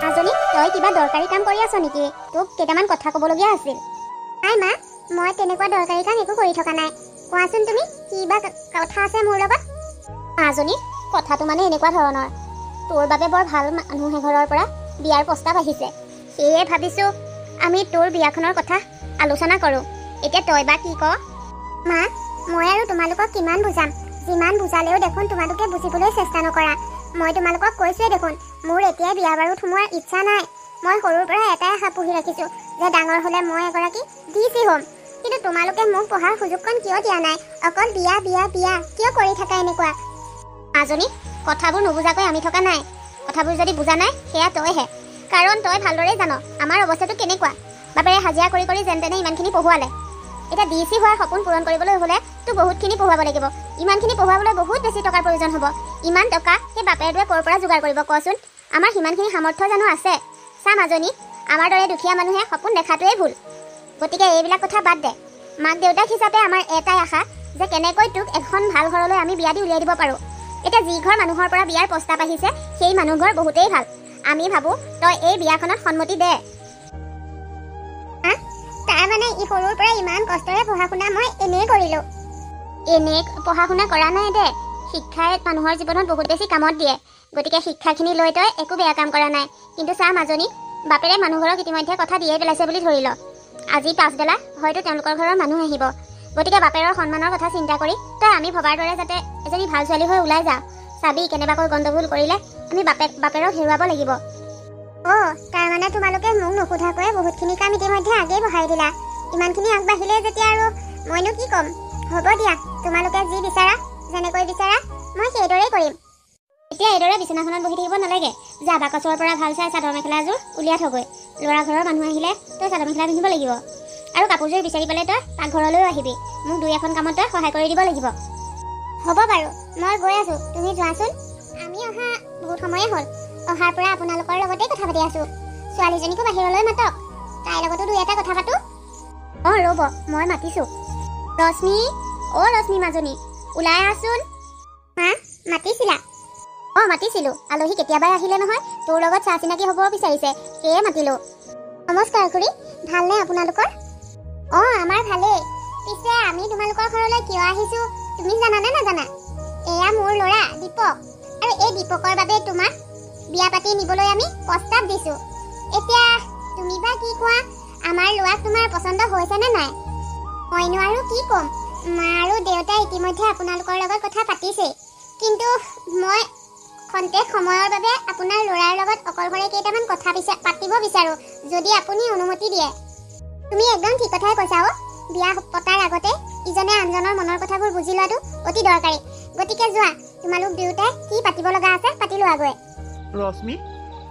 মাজনী, তই কিবা দৰকাৰী কাম কৰি আছ নেকি? তোক কেইটামান কথা ক'বলগীয়া আছিল। নাই মা, মই তেনেকুৱা দৰকাৰী কাম একো কৰি থকা নাই। কোৱাচোন তুমি, কিবা কথা আছে মোৰ লগত? মাজনী, কথাটো মানে এনেকুৱা ধৰণৰ, তোৰ বাবে বৰ ভাল মানুহ এঘৰৰ পৰা বিয়াৰ প্ৰস্তাৱ আহিছে। সেয়ে ভাবিছোঁ আমি তোৰ বিয়াখনৰ কথা আলোচনা কৰোঁ। এতিয়া তই বা কি ক? মা, মই আৰু তোমালোকক কিমান বুজাম? যিমান বুজালেও দেখোন তোমালোকে বুজিবলৈ চেষ্টা নকৰা। মই তোমালোকক কৈছোৱে দেখোন, মোৰ এতিয়াই বিয়া বাৰুত সোমোৱাৰ ইচ্ছা নাই। মই সৰুৰ পৰা এটাই আশা পুহি ৰাখিছোঁ যে ডাঙৰ হ'লে মই এগৰাকী ডিচি হ'ম। কিন্তু তোমালোকে মোক পঢ়াৰ সুযোগকণ কিয় দিয়া নাই? অকল বিয়া বিয়া বিয়া কিয় কৰি থাকা এনেকুৱা? মাজনী, কথাবোৰ নুবুজাকৈ আমি থকা নাই। কথাবোৰ যদি বুজা নাই সেয়া তইহে, কাৰণ তই ভালদৰে জান আমাৰ অৱস্থাটো কেনেকুৱা। বাপেৰে হাজিৰা কৰি কৰি যেন তেনে ইমানখিনি পঢ়ুৱালে। এতিয়া ডিচি হোৱাৰ সপোন পূৰণ কৰিবলৈ হ'লে তোক বহুতখিনি পঢ়ুৱাব লাগিব। ইমানখিনি পঢ়ুৱাবলৈ বহুত বেছি টকাৰ প্ৰয়োজন হ'ব। ইমান টকা সেই বাপেৰটোৱে ক'ৰ পৰা যোগাৰ কৰিব কচোন? আমাৰ সিমানখিনি সামৰ্থ্য জানো আছে? চা মাজনী, আমাৰ দৰে দুখীয়া মানুহে সপোন দেখাটোৱেই ভুল। গতিকে এইবিলাক কথা বাদ দে। মাক দেউতাক হিচাপে আমাৰ এটাই আশা যে কেনেকৈ তোক এখন ভাল ঘৰলৈ আমি বিয়া দি উলিয়াই দিব পাৰোঁ। এতিয়া যি ঘৰ মানুহৰ পৰা বিয়াৰ প্ৰস্তাৱ আহিছে সেই মানুহ ঘৰ বহুতেই ভাল। আমি ভাবোঁ তই এই বিয়াখনত সন্মতি দে। তাৰমানে ই সৰুৰ পৰা ইমান কষ্টৰে পঢ়া শুনা মই এনেই কৰিলোঁ। এনেই পঢ়া শুনা কৰা নাই দে। শিক্ষাই মানুহৰ জীৱনত বহুত বেছি কামত দিয়ে। গতিকে শিক্ষাখিনি লৈ তই একো বেয়া কাম কৰা নাই। কিন্তু চা মাজনী, বাপেৰে মানুহ ঘৰক ইতিমধ্যে কথা দিয়ে পেলাইছে বুলি ধৰি ল। আজি পাছবেলা হয়তো তেওঁলোকৰ ঘৰৰ মানুহ আহিব। গতিকে বাপেৰৰ সন্মানৰ কথা চিন্তা কৰি তই আমি ভবাৰ দৰে যাতে এজনী ভাল ছোৱালী হৈ ওলাই যা। চাবি কেনেবাকৈ গণ্ডগোল কৰিলে আমি বাপেৰক হেৰুৱাব লাগিব। তাৰমানে তোমালোকে মোক নোসোধাকৈ বহুতখিনি কাম ইতিমধ্যে আগেই বঢ়াই দিলা। ইমানখিনি আগবাঢ়িলে যেতিয়া আৰু মইনো কি ক'ম? হ'ব দিয়া, তোমালোকে যি বিচাৰা, যেনেকৈ বিচাৰা মই সেইদৰেই কৰিম। এতিয়া এইদৰে বিচনাখনত বহি থাকিব নালাগে। যা বাকচৰ পৰা ভাল চাই চাদৰ মেখেলা এযোৰ উলিয়াই থগৈ। ল'ৰা ঘৰৰ মানুহ আহিলে তই চাদৰ মেখেলা পিন্ধিব লাগিব। আৰু কাপোৰযোৰ বিচাৰি পালে তই পাকঘৰলৈও আহিবি। মোক দুই এখন কামত তই সহায় কৰি দিব লাগিব। হ'ব বাৰু, মই গৈ আছোঁ, তুমি যোৱাচোন। আমি অহা বহুত সময়ে হ'ল। অহাৰ পৰা আপোনালোকৰ লগতেই কথা পাতি আছোঁ। ছোৱালীজনীকো বাহিৰলৈ মাতক, তাইৰ লগতো দুই এটা কথা পাতোঁ। ৰ'ব, মই মাতিছোঁ। ৰশ্মি, ৰশ্মি মাজনী, ওলাই আহচোন। হা, মাতিছিলা? মাতিছিলোঁ। আলহী কেতিয়াবাই আহিলে নহয়, তোৰ লগত চাহ চিনাকি হ'ব বিচাৰিছে, সেয়ে মাতিলোঁ। নমস্কাৰ খুৰী, ভালনে আপোনালোকৰ? আমাৰ ভালেই। পিছে আমি তোমালোকৰ ঘৰলৈ কিয় আহিছোঁ তুমি জানানে নাজানা? এয়া মোৰ ল'ৰা দীপক, আৰু এই দীপকৰ বাবে তোমাক বিয়া পাতি নিবলৈ আমি প্ৰস্তাৱ দিছোঁ। এতিয়া তুমি বা কি কোৱা? আমাৰ ল'ৰাক তোমাৰ পচন্দ হৈছেনে নাই? মইনো আৰু কি ক'ম? মা আৰু দেউতাই ইতিমধ্যে আপোনালোকৰ লগত কথা পাতিছেই। কিন্তু মই খন্তেক সময়ৰ বাবে আপোনাৰ ল'ৰাৰ লগত অকলশৰে কেইটামান কথা পাতিব বিচাৰোঁ, যদি আপুনি অনুমতি দিয়ে। তুমি একদম ঠিক কথাই কৈছা। বিয়া পতাৰ আগতে ইজনে আনজনৰ মনৰ কথাবোৰ বুজি লোৱাটো অতি দৰকাৰী। গতিকে যোৱা, তোমালোক দুয়োটাই কি পাতিব লগা আছে পাতি লোৱাগৈ। ৰশ্মি,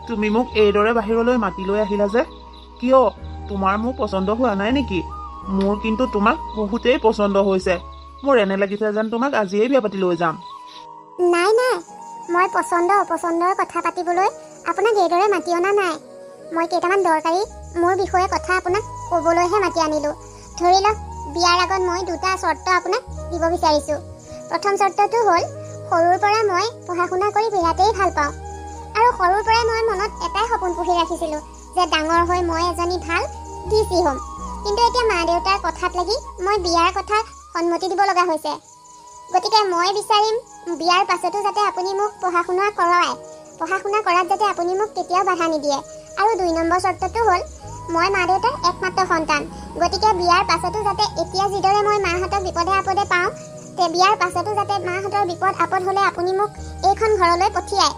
তুমি মোক এইদৰে বাহিৰলৈ মাতি লৈ আহিলা যে কিয়? তোমাৰ মোৰ পচন্দ হোৱা নাই নেকি? মোৰ কিন্তু তোমাক বহুতেই পচন্দ হৈছে। মোৰ এনে লাগিছে যেন তোমাক আজিয়েই বিয়া পাতি লৈ যাম। নাই, মই পচন্দ অপচন্দৰ কথা পাতিবলৈ আপোনাক এইদৰে মাতি অনা নাই। মই কেইটামান দৰকাৰী মোৰ বিষয়ে কথা আপোনাক ক'বলৈহে মাতি আনিলোঁ। ধৰি লওক, বিয়াৰ আগত মই দুটা চৰ্ত আপোনাক দিব বিচাৰিছোঁ। প্ৰথম চৰ্তটো হ'ল, সৰুৰ পৰা মই পঢ়া শুনা কৰি বিৰাটেই ভাল পাওঁ। আৰু সৰুৰ পৰাই মই মনত এটাই সপোন পুহি ৰাখিছিলোঁ যে ডাঙৰ হৈ মই এজনী ভাল ডিচি হ'ম। কিন্তু এতিয়া মা দেউতাৰ কথাত লাগি মই বিয়াৰ কথাত সন্মতি দিব লগা হৈছে। গতিকে মই বিচাৰিম বিয়াৰ পাছতো যাতে আপুনি মোক পঢ়া শুনা কৰাত যাতে আপুনি মোক কেতিয়াও বাধা নিদিয়ে। আৰু 2 নম্বৰ চৰ্তটো হ'ল, মই মা দেউতাৰ একমাত্ৰ সন্তান। গতিকে বিয়াৰ পাছতো যাতে এতিয়া যিদৰে মই মাহঁতক বিপদে আপদে পাওঁ, বিয়াৰ পাছতো যাতে মাহঁতৰ বিপদ আপদ হ'লে আপুনি মোক এইখন ঘৰলৈ পঠিয়ায়।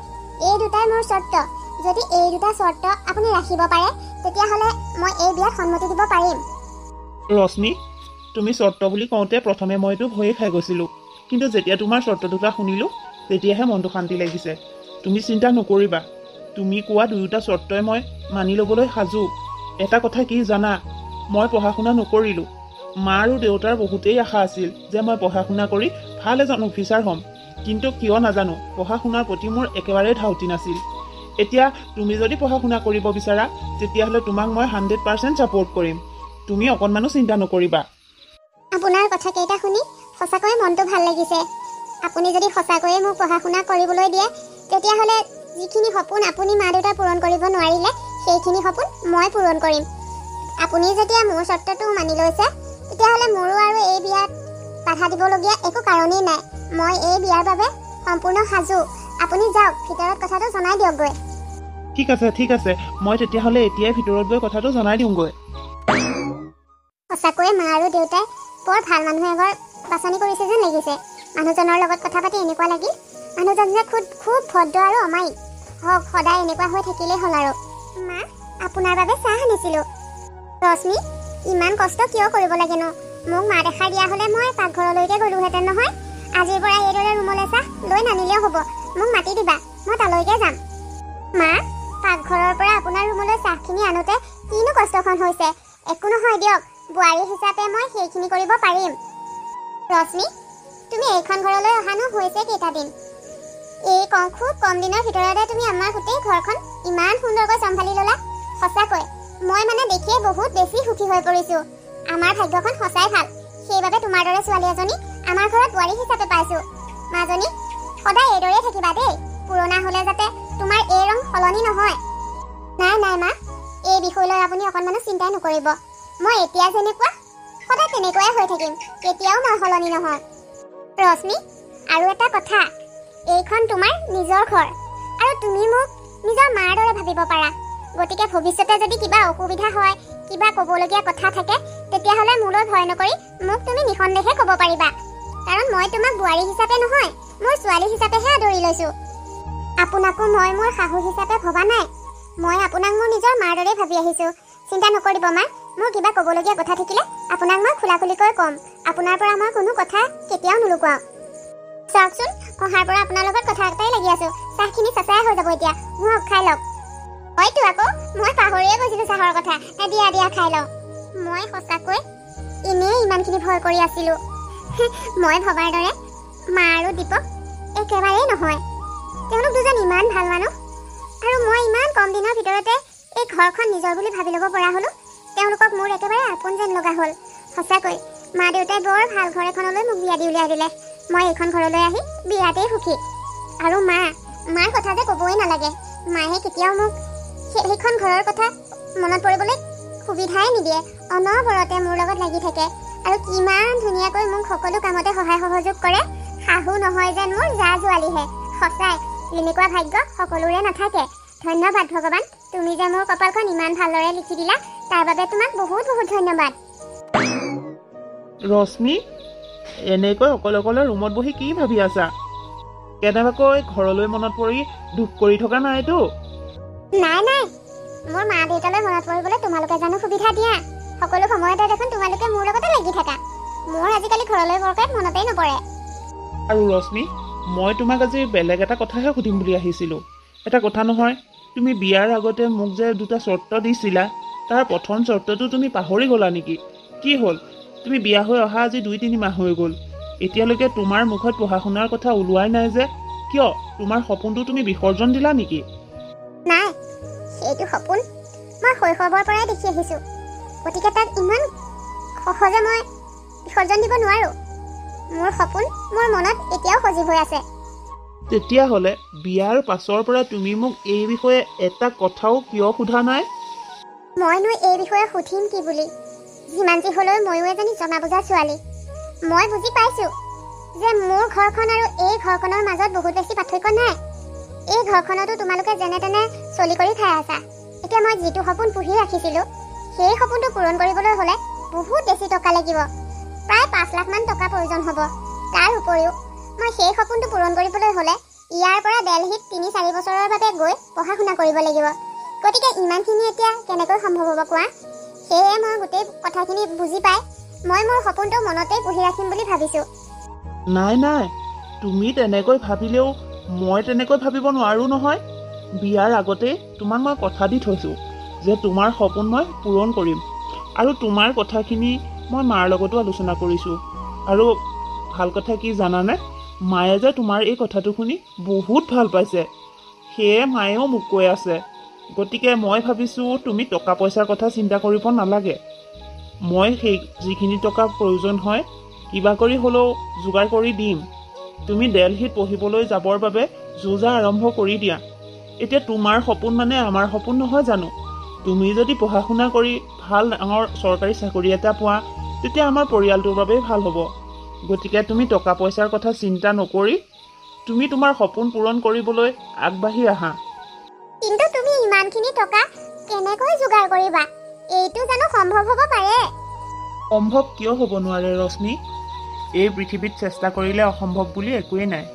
এই দুটাই মোৰ চৰ্ত। যদি এই দুটা চৰ্ত আপুনি ৰাখিব পাৰে, তেতিয়াহ'লে মই এই বিয়াত সন্মতি দিব পাৰিম। ৰশ্মি, তুমি চৰ্ত বুলি কওঁতে প্ৰথমে মইতো ভয়ে খাই গৈছিলোঁ। কিন্তু যেতিয়া তোমাৰ চৰ্ত দুটা শুনিলোঁ, তেতিয়াহে মনটো শান্তি লাগিছে। তুমি চিন্তা নকৰিবা, তুমি কোৱা দুয়োটা চৰ্তই মই মানি ল'বলৈ সাজু। এটা কথা কি জানা, মই পঢ়া শুনা নকৰিলোঁ। মা আৰু দেউতাৰ বহুতেই আশা আছিল যে মই পঢ়া শুনা কৰি ভাল এজন অফিচাৰ হ'ম। কিন্তু কিয় নাজানো, পঢ়া শুনাৰ প্ৰতি মোৰ একেবাৰে ধাউতি নাছিল। এতিয়া তুমি যদি পঢ়া শুনা কৰিব বিচাৰা, তেতিয়াহ'লে তোমাক মই 100% ছাপোৰ্ট কৰিম। তুমি অকণমানো চিন্তা নকৰিবা। আপোনাৰ কথাকেইটা শুনি সঁচাকৈ মনটো ভাল লাগিছে। আপুনি যদি সঁচাকৈয়ে মোক পঢ়া শুনা কৰিবলৈ দিয়ে তেতিয়াহ'লে যিখিনি সপোন আপুনি মা দেউতাই পূৰণ কৰিব নোৱাৰিলে সেইখিনি সপোন মই পূৰণ কৰিম। আপুনি যেতিয়া মোৰ চৰ্তটো মানি লৈছে তেতিয়াহ'লে মোৰো আৰু এই বিয়াত বাধা দিবলগীয়া একো কাৰণেই নাই। মই এই বিয়াৰ বাবে সম্পূৰ্ণ সাজু। আপুনি যাওক, ভিতৰত কথাটো জনাই দিয়কগৈ। ঠিক আছে, মই তেতিয়াহ'লে এতিয়াই ভিতৰত গৈ কথাটো জনাই দিওঁগৈ। সঁচাকৈয়ে মা আৰু দেউতাই বৰ ভাল মানুহ এঘৰ বাছনি কৰিছে যেন লাগিছে। মানুহজনৰ লগত কথা পাতি এনেকুৱা লাগিল মানুহজন যে খুব ভদ্ৰ আৰু অমায়িক। হওক, সদায় এনেকুৱা হৈ থাকিলেই হ'ল আৰু। মা, আপোনাৰ বাবে চাহ আনিছিলোঁ। ৰশ্মি, ইমান কষ্ট কিয় কৰিব লাগেনো? মোক মা দেখাই দিয়া হ'লে মই পাকঘৰলৈকে গ'লোহেঁতেন নহয়। আজিৰ পৰা এইদৰে ৰুমলৈ চাহ লৈ নানিলেও হ'ব। মোক মাতি দিবা, মই তালৈকে যাম। মা, পাকঘৰৰ পৰা আপোনাৰ ৰুমলৈ চাহখিনি আনোতে কিনো কষ্টখন হৈছে? একো নহয় দিয়ক, বোৱাৰী হিচাপে মই সেইখিনি কৰিব পাৰিম। ৰশ্মি, তুমি এইখন ঘৰলৈ অহানো হৈছে কেইটা দিন? খুব কম দিনৰ ভিতৰতে তুমি আমাৰ গোটেই ঘৰখন ইমান সুন্দৰকৈ চম্ভালি ল'লা। সঁচাকৈ মই দেখিয়ে বহুত বেছি সুখী হৈ পৰিছোঁ। আমাৰ ভাগ্যখন সঁচাই ভাল, সেইবাবে তোমাৰ দৰে ছোৱালী এজনী আমাৰ ঘৰত বোৱাৰী হিচাপে পাইছোঁ। মাজনী, সদায় এইদৰে থাকিবা দেই। পুৰণা হ'লে যাতে তোমাৰ এই ৰং সলনি নহয়। নাই মা, এই বিষয়লৈ আপুনি অকণমানো চিন্তাই নকৰিব। মই এতিয়া যেনেকুৱা সদায় তেনেকুৱাই হৈ থাকিম, কেতিয়াও মই সলনি নহওঁ। ৰশ্মি, আৰু এটা কথা, এইখন তোমাৰ নিজৰ ঘৰ আৰু তুমি মোক নিজৰ মাৰ দৰে ভাবিব পাৰা। গতিকে ভৱিষ্যতে যদি কিবা অসুবিধা হয়, কিবা ক'বলগীয়া কথা থাকে, তেতিয়াহ'লে মোলৈ ভয় নকৰি মোক তুমি নিঃসন্দেহে ক'ব পাৰিবা। কাৰণ মই তোমাক বোৱাৰী হিচাপে নহয়, মোৰ ছোৱালী হিচাপেহে আদৰি লৈছোঁ। আপোনাকো মই মোৰ শাহু হিচাপে ভবা নাই। মই আপোনাক মোৰ নিজৰ মাৰ দৰে ভাবি আহিছোঁ। চিন্তা নকৰিব মা, মোৰ কিবা ক'বলগীয়া কথা থাকিলে আপোনাক মই খোলাখুলিকৈ ক'ম। আপোনাৰ পৰা মই কোনো কথা কেতিয়াও নুলুকুৱাওঁ। চাওকচোন, অহাৰ পৰা আপোনাৰ লগত কথা এটাই লাগি আছোঁ। চাহখিনি চেঁচাই হৈ যাব এতিয়া, মোক খাই লওক। হয়তো আকৌ মই পাহৰিয়ে গৈছিলোঁ চাহৰ কথা। দিয়া খাই লওঁ। মই সঁচাকৈ এনেই ইমানখিনি ভয় কৰি আছিলোঁ। মই ভবাৰ দৰে মা আৰু দীপক একেবাৰেই নহয়। তেওঁলোক দুজন ইমান ভাল মানুহ, আৰু মই ইমান কম দিনৰ ভিতৰতে এই ঘৰখন নিজৰ বুলি ভাবি ল'ব পৰা হ'লোঁ। তেওঁলোকক মোৰ একেবাৰে আপোন যেন লগা হ'ল। সঁচাকৈ মা দেউতাই বৰ ভাল ঘৰ এখনলৈ মোক বিয়া দি উলিয়াই দিলে। মই এইখন ঘৰলৈ আহি বিৰাটেই সুখী। আৰু মাৰ কথা যে ক'বই নালাগে। মায়ে কেতিয়াও মোক সেইখন ঘৰৰ কথা মনত পৰিবলৈ সুবিধাই নিদিয়ে। অনবৰতে মোৰ লগত লাগি থাকে আৰু কিমান ধুনীয়াকৈ মোক সকলো কামতে সহায় সহযোগ কৰে। শাহু নহয় যেন মোৰ জা জোৱালীহে। সঁচাই এনেকুৱা ভাগ্য সকলোৰে নাথাকে। ধন্যবাদ ভগৱান, তুমি যে মোৰ কপালখন ইমান ভালদৰে লিখি দিলা, তাৰ বাবে তোমাক বহুত ধন্যবাদ। ৰশ্মি, এনেকৈ অকলে ৰুমত বহি কি ভাবি আছা? কেনেবাকৈ ঘৰলৈ মনত পৰি দুখ কৰি থকা নাইতো? নাই, মোৰ মা দেউতালৈ মনত পৰিবলৈ তোমালোকে জানো সুবিধা দিয়া? সকলো সময়তে দেখোন তোমালোকে মোৰ লগতে লাগি থাকা। মোৰ আজিকালি ঘৰলৈ বৰকৈ মনতেই নপৰে। আৰু ৰশ্মি, মই তোমাক আজি বেলেগ এটা কথাহে সুধিম বুলি আহিছিলোঁ। এটা কথা নহয়, তুমি বিয়াৰ আগতে মোক যে দুটা চৰ্ত দিছিলা, তাৰ প্ৰথম চৰ্তটো তুমি পাহৰি গ'লা নেকি? কি হ'ল? তুমি বিয়া হৈ অহা আজি 2-3 মাহ হৈ গ'ল, এতিয়ালৈকে তোমাৰ মুখত পঢ়া শুনাৰ কথা ওলোৱাই নাই যে? কিয়? তোমাৰ সপোনটো তুমি বিসৰ্জন দিলা নেকি? নাই, সেইটো সপোন মই শৈশৱৰ পৰাই দেখি আহিছোঁ। গতিকে তাক ইমান সহজে মই বিসৰ্জন দিব নোৱাৰোঁ। মোৰ সপোন মোৰ মনত এতিয়াও সজীৱ হৈ আছে। তেতিয়াহ'লে বিয়াৰ পাছৰ পৰা তুমি মোক এই বিষয়ে এটা কথাও কিয় সোধা নাই? মইনো এই বিষয়ে সুধিম কি বুলি? যিমান যি হ'লেও ময়ো এজনী জনা বুজা ছোৱালী। মই বুজি পাইছোঁ যে মোৰ ঘৰখন আৰু এই ঘৰখনৰ মাজত বহুত বেছি পাৰ্থক্য নাই। এই ঘৰখনতো তোমালোকে যেনে তেনে চলি কৰি খাই আছা। এতিয়া মই যিটো সপোন পুহি ৰাখিছিলোঁ, সেই সপোনটো পূৰণ কৰিবলৈ হ'লে বহুত বেছি টকা লাগিব। প্ৰায় 5 লাখমান টকা প্ৰয়োজন হ'ব। তাৰ উপৰিও মই সেই সপোনটো পূৰণ কৰিবলৈ হ'লে ইয়াৰ পৰা দিল্লীত 3-4 বছৰৰ বাবে গৈ পঢ়া শুনা কৰিব লাগিব। গতিকে ইমানখিনি এতিয়া কেনেকৈ সম্ভৱ হ'ব কোৱা? সেয়ে মই গোটেই কথাখিনি বুজি পাই মই মোৰ সপোনটো মনতেই পুহি ৰাখিম বুলি ভাবিছোঁ। নাই, তুমি তেনেকৈ ভাবিলেও মই তেনেকৈ ভাবিব নোৱাৰোঁ নহয়। বিয়াৰ আগতে তোমাক মই কথা দি থৈছোঁ যে তোমাৰ সপোন মই পূৰণ কৰিম। আৰু তোমাৰ কথাখিনি মই মাৰ লগতো আলোচনা কৰিছোঁ। আৰু ভাল কথা কি জানানে? মায়ে যে তোমাৰ এই কথাটো শুনি বহুত ভাল পাইছে। সেয়ে মায়েও মোক কৈ আছে। গতিকে মই ভাবিছোঁ তুমি টকা পইচাৰ কথা চিন্তা কৰিব নালাগে। মই সেই যিখিনি টকা প্ৰয়োজন হয় কিবা কৰি হ'লেও যোগাৰ কৰি দিম। তুমি দিল্লীত পঢ়িবলৈ যাবৰ বাবে যোজা আৰম্ভ কৰি দিয়া। এতিয়া তোমাৰ সপোন মানে আমাৰ সপোন নহয় জানো? তুমি যদি পঢ়া শুনা কৰি ভাল ডাঙৰ চৰকাৰী চাকৰি এটা পোৱা, তেতিয়া আমাৰ পৰিয়ালটোৰ বাবেই ভাল হ'ব। গতিকে তুমি টকা পইচাৰ কথা চিন্তা নকৰি তুমি তোমাৰ সপোন পূৰণ কৰিবলৈ আগবাঢ়ি আহা। কিন্তু তুমি ইমানখিনি টকা কেনেকৈ যোগাৰ কৰিবা? এইটো জানো সম্ভৱ হ'ব পাৰে? সম্ভৱ কিয় হ'ব নোৱাৰে ৰশ্মি? এই পৃথিৱীত চেষ্টা কৰিলে অসম্ভৱ বুলি একোৱেই নাই।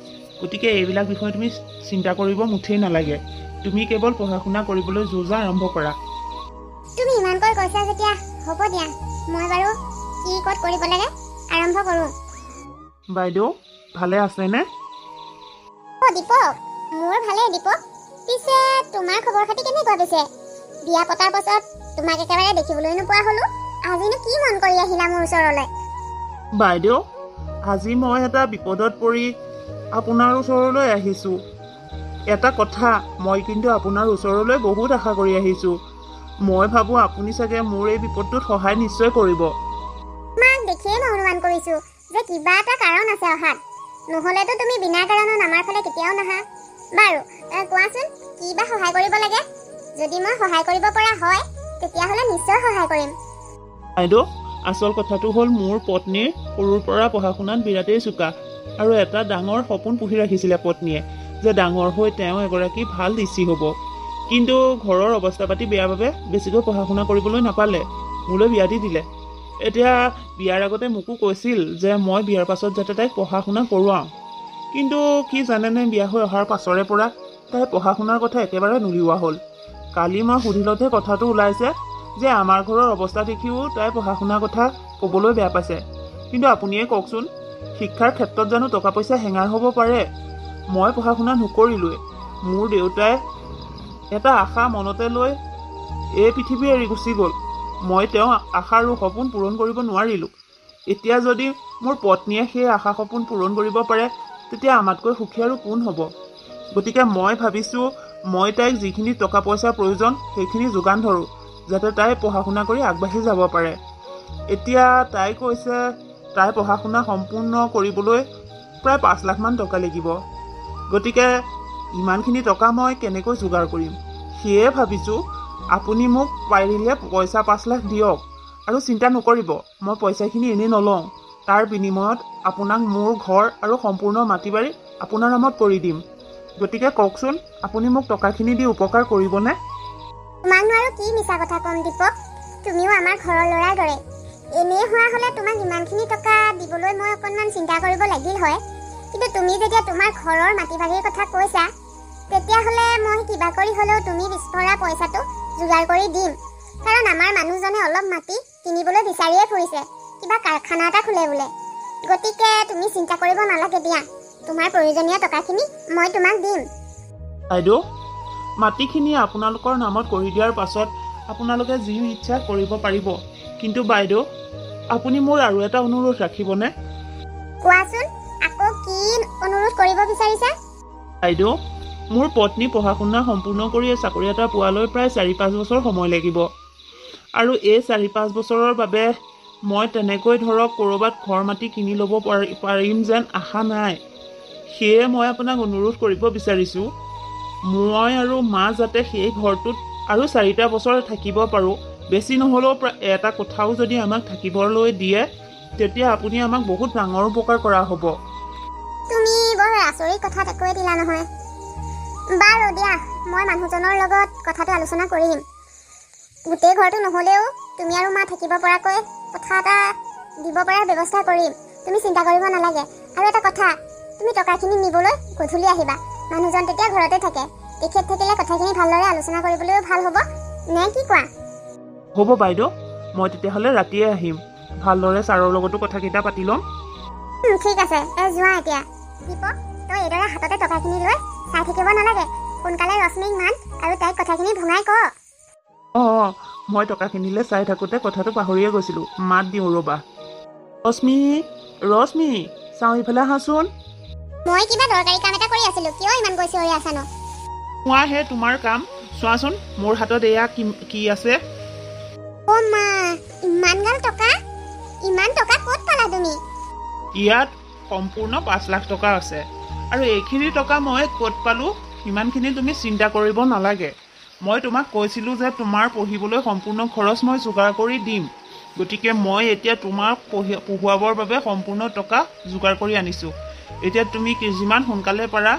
গতিকে এইবিলাক বিষয়ে তুমি চিন্তা কৰিব মুঠেই নালাগে। তুমি কেৱল পঢ়া শুনা কৰিবলৈ যোজা আৰম্ভ কৰা। তুমি ইমানকৈ কৈছা যেতিয়া হ'ব দিয়া, মই বাৰু কি ক'ত কৰিব লাগে আৰম্ভ কৰোঁ। বাইদেউ ভালে আছেনে? দীপক, মোৰ ভালেই দীপক। পিছে তোমাৰ খবৰ খাতি কেনেকুৱা পিছে? বিয়া পতাৰ পাছত তোমাক একেবাৰে দেখিবলৈ নোপোৱা হ'লো। আজিনো কি মন কৰি আহিলা মোৰ ওচৰলৈ? বাইদেউ, আজি মই এটা বিপদত পৰি আপোনাৰ ওচৰলৈ আহিছোঁ। এটা কথা, মই কিন্তু আপোনাৰ ওচৰলৈ বহুত আশা কৰি আহিছোঁ। মই ভাবোঁ আপুনি চাগে মোৰ এই বিপদটোত সহায় নিশ্চয় কৰিব। তোমাক দেখিয়ে মই অনুমান কৰিছোঁ যে কিবা এটা কাৰণ আছে অহাত। নহ'লেতো তুমি বিনা কাৰণত আমাৰ ফালে কেতিয়াও নাহা। বাৰু কোৱাচোন, কি বা সহায় কৰিব লাগে? যদি মই সহায় কৰিব পৰা হয় তেতিয়াহ'লে নিশ্চয় সহায় কৰিম। বাইদেউ, আচল কথাটো হ'ল মোৰ পত্নীৰ সৰুৰ পৰা পঢ়া শুনাত বিৰাটেই চোকা, আৰু এটা ডাঙৰ সপোন পুহি ৰাখিছিলে পত্নীয়ে যে ডাঙৰ হৈ তেওঁ এগৰাকী ভাল ডিচি হ'ব। কিন্তু ঘৰৰ অৱস্থা পাতি বেয়া বাবে বেছিকৈ পঢ়া শুনা কৰিবলৈ নাপালে, মোলৈ বিয়া দি দিলে। এতিয়া বিয়াৰ আগতে মোকো কৈছিল যে মই বিয়াৰ পাছত যাতে তাইক পঢ়া শুনা কৰোৱাওঁ। কিন্তু কি জানেনে, বিয়া হৈ অহাৰ পাছৰে পৰা তাই পঢ়া শুনাৰ কথা একেবাৰে নুলিওৱা হ'ল। কালি মই সুধিলতহে কথাটো ওলাইছে যে আমাৰ ঘৰৰ অৱস্থা দেখিও তাই পঢ়া শুনাৰ কথা ক'বলৈ বেয়া পাইছে। কিন্তু আপুনিয়ে কওকচোন, শিক্ষাৰ ক্ষেত্ৰত জানো টকা পইচা হেঙাৰ হ'ব পাৰে? মই পঢ়া শুনা নকৰিলোৱে। মোৰ দেউতাই এটা আশা মনতে লৈ এই পৃথিৱী এৰি গুচি গ'ল। মই তেওঁ আশা আৰু সপোন পূৰণ কৰিব নোৱাৰিলোঁ। এতিয়া যদি মোৰ পত্নীয়ে সেই আশা সপোন পূৰণ কৰিব পাৰে, তেতিয়া আমাতকৈ সুখী আৰু কোন হ'ব? গতিকে মই ভাবিছোঁ মই তাইক যিখিনি টকা পইচাৰ প্ৰয়োজন সেইখিনি যোগান ধৰোঁ, যাতে তাই পঢ়া শুনা কৰি আগবাঢ়ি যাব পাৰে। এতিয়া তাই কৈছে তাই পঢ়া শুনা সম্পূৰ্ণ কৰিবলৈ প্ৰায় 5 লাখ মান টকা লাগিব। গতিকে ইমানখিনি টকা মই কেনেকৈ যোগাৰ কৰিম? সেয়ে ভাবিছোঁ আপুনি মোক পাৰিলে পইচা 5 লাখ দিয়ক, আৰু চিন্তা নকৰিব, মই পইচাখিনি এনেই নলওঁ। তাৰ বিনিময়ত আপোনাক মোৰ ঘৰ আৰু সম্পূৰ্ণ মাটি বাৰী আপোনাৰ নামত কৰি দিম। গতিকে কওকচোন, আপুনি মোক টকাখিনি দি উপকাৰ কৰিবনে? তোমাক আৰু কি মিছা কথা ক'ম দীপক, তুমিও আমাৰ ঘৰৰ ল'ৰাৰ দৰে। এনেই হোৱা হ'লে তোমাক ইমানখিনি টকা দিবলৈ মই অকণমান চিন্তা কৰিব লাগিল হয়। কিন্তু তুমি যেতিয়া তোমাৰ ঘৰৰ মাটি বাৰীৰ কথা কৈছা, তেতিয়াহ'লে মই কিবা কৰি হ'লেও তুমি বিচৰা পইচাটো যোগাৰ কৰি দিম। কাৰণ আমাৰ মানুহজনে অলপ মাটি কিনিবলৈ বিচাৰিয়ে ফুৰিছে, কিবা কাৰখানা এটা খোলে বোলে। গতিকে তুমি চিন্তা কৰিব নালাগে দিয়া, তোমাৰ প্ৰয়োজনীয় টকাখিনি মই তোমাক দিম। বাইদেউ, মাটিখিনি আপোনালোকৰ নামত কৰি দিয়াৰ পাছত আপোনালোকে যি ইচ্ছা কৰিব পাৰিব। কিন্তু বাইদেউ, আপুনি মোৰ আৰু এটা অনুৰোধ ৰাখিবনে? কোৱাচোন, আকৌ কি অনুৰোধ কৰিব বিচাৰিছা? বাইদেউ, মোৰ পত্নী পঢ়া শুনা সম্পূৰ্ণ কৰি চাকৰি এটা পোৱালৈ প্ৰায় 4-5 বছৰ সময় লাগিব। আৰু এই 4-5 বছৰৰ বাবে মই তেনেকৈ ধৰক ক'ৰবাত ঘৰ মাটি কিনি ল'ব পাৰিম যেন আশা নাই। সেয়ে মই আপোনাক অনুৰোধ কৰিব বিচাৰিছোঁ, মই আৰু মা যাতে সেই ঘৰটোত আৰু 4টা বছৰ থাকিব পাৰোঁ। বেছি নহ'লেও প্ৰায় এটা কোঠাও যদি আমাক থাকিবলৈ দিয়ে, তেতিয়া আপুনি আমাক বহুত ডাঙৰ উপকাৰ কৰা হ'ব। তুমি বৰ আচৰিত কথাত একোৱে দিলা নহয়। বাৰু দিয়া, মই মানুহজনৰ লগত কথাটো আলোচনা কৰিম। গোটেই ঘৰটো নহ'লেও তুমি আৰু মা থাকিব পৰাকৈ কথা এটা দিব পৰাৰ ব্যৱস্থা কৰিম। তুমি চিন্তা কৰিব নালাগে। আৰু এটা কথা, তুমি টকাখিনি নিবলৈ গধূলি আহিবা। মানুহজন তেতিয়া ঘৰতে থাকে। তেখেত থাকিলে কথাখিনি ভালদৰে আলোচনা কৰিবলৈও ভাল হ'ব, নে কি কোৱা? হ'ব বাইদেউ, মই তেতিয়াহ'লে ৰাতিয়ে আহিম। ভালদৰে ছাৰৰ লগতো কথাকেইটা পাতি ল'ম। ঠিক আছে, যোৱা এতিয়া। দীপক, তই এইদৰে হাততে টকাখিনি লৈ চাই থাকিব নালাগে। সোনকালে ৰশ্মিক মান আৰু তাইক কথাখিনি ভঙাই ক। অঁ, মই টকাখিনিলৈ চাই থাকোঁতে কথাটো পাহৰিয়ে গৈছিলোঁ। মাত দিওঁ ৰ'বা। ৰশ্মি, ৰশ্মি, চাওঁ ইফালে আহাচোন। মই কিবা দৰকাৰী কাম এটা কৰি আছিলোঁ, কিয় ইমান গৈছে হৈ আছা ন? কোৱাহে তোমাৰ কাম। চোৱাচোন মোৰ হাতত এয়া কি আছে। অ' মা, ইমানগাল টকা? ইমান টকা ক'ত পালা তুমি? ইয়াত সম্পূৰ্ণ 5 লাখ টকা আছে আৰু এইখিনি টকা মই ক'ত পালোঁ সিমানখিনি তুমি চিন্তা কৰিব নালাগে। মই তোমাক কৈছিলোঁ যে তোমাৰ পঢ়িবলৈ সম্পূৰ্ণ খৰচ মই যোগাৰ কৰি দিম, গতিকে মই এতিয়া তোমাক পঢ়ুৱাবৰ বাবে সম্পূৰ্ণ টকা যোগাৰ কৰি আনিছোঁ। এতিয়া তুমি যিমান সোনকালে পাৰা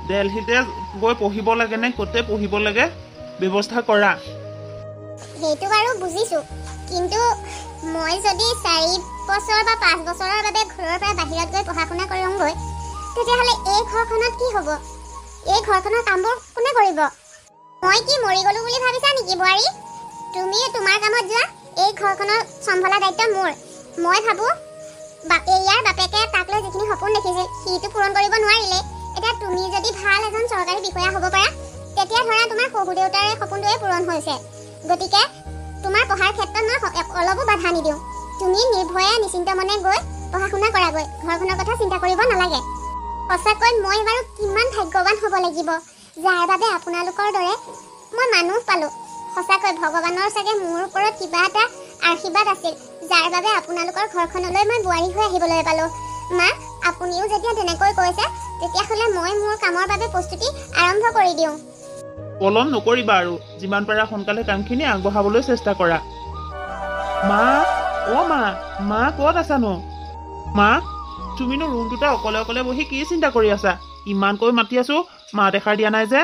দিল্লীতে গৈ পঢ়িব লাগে নে ক'তে পঢ়িব লাগে ব্যৱস্থা কৰা। সেইটো বাৰু বুজিছোঁ, কিন্তু মই যদি 4 বছৰ বা 5 বছৰৰ বাবে ঘৰৰ পৰা বাহিৰত গৈ পঢ়া শুনা কৰোঁগৈ, তেতিয়াহ'লে এই ঘৰখনত কি হ'ব? এই ঘৰখনৰ কামবোৰ কোনে কৰিব? মই কি মৰি গ'লো বুলি ভাবিছা নেকি বোৱাৰী? তুমি তোমাৰ কামত যোৱা, এই ঘৰখনৰ চম্ভালা দায়িত্ব মোৰ। মই ভাবোঁ ইয়াৰ বাপেকে তাক লৈ যিখিনি সপোন দেখিছিল সিটো পূৰণ কৰিব নোৱাৰিলে। এতিয়া তুমি যদি ভাল এজন চৰকাৰী বিষয়া হ'ব পাৰা, তেতিয়া ধৰা তোমাৰ শহু দেউতাৰে সপোনটোৱে পূৰণ হৈছে। গতিকে তোমাৰ পঢ়াৰ ক্ষেত্ৰত মই অলপো বাধা নিদিওঁ। তুমি নিৰ্ভয়ে নিশ্চিন্ত মনে গৈ পঢ়া শুনা কৰাগৈ, ঘৰখনৰ কথা চিন্তা কৰিব নালাগে। সঁচাকৈ মই বাৰু কিমান ভাগ্যৱান হ'ব লাগিব যাৰ বাবে আপোনালোকৰ দৰে মই মানুহ পালোঁ। সঁচাকৈ ভগৱানৰ চাগে মোৰ ওপৰত কিবা এটা আশীৰ্বাদ আছিল, যাৰ বাবে আপোনালোকৰ ঘৰখনলৈ মই বোৱাৰী হৈ আহিবলৈ পালোঁ। মা, আপুনিও যেতিয়া তেনেকৈ কৈছে, তেতিয়াহ'লে মই মোৰ কামৰ বাবে প্ৰস্তুতি আৰম্ভ কৰি দিওঁ। পলম নকৰিবা আৰু যিমান পাৰা সোনকালে কামখিনি আগবঢ়াবলৈ চেষ্টা কৰা। মা, অ' মা, মা ক'ত আছানো? মা, তুমিনো ৰুমটোতে অকলে অকলে বহি কি চিন্তা কৰি আছা? ইমানকৈ মাতি আছো, মা দেখাৰ দিয়া নাই যে।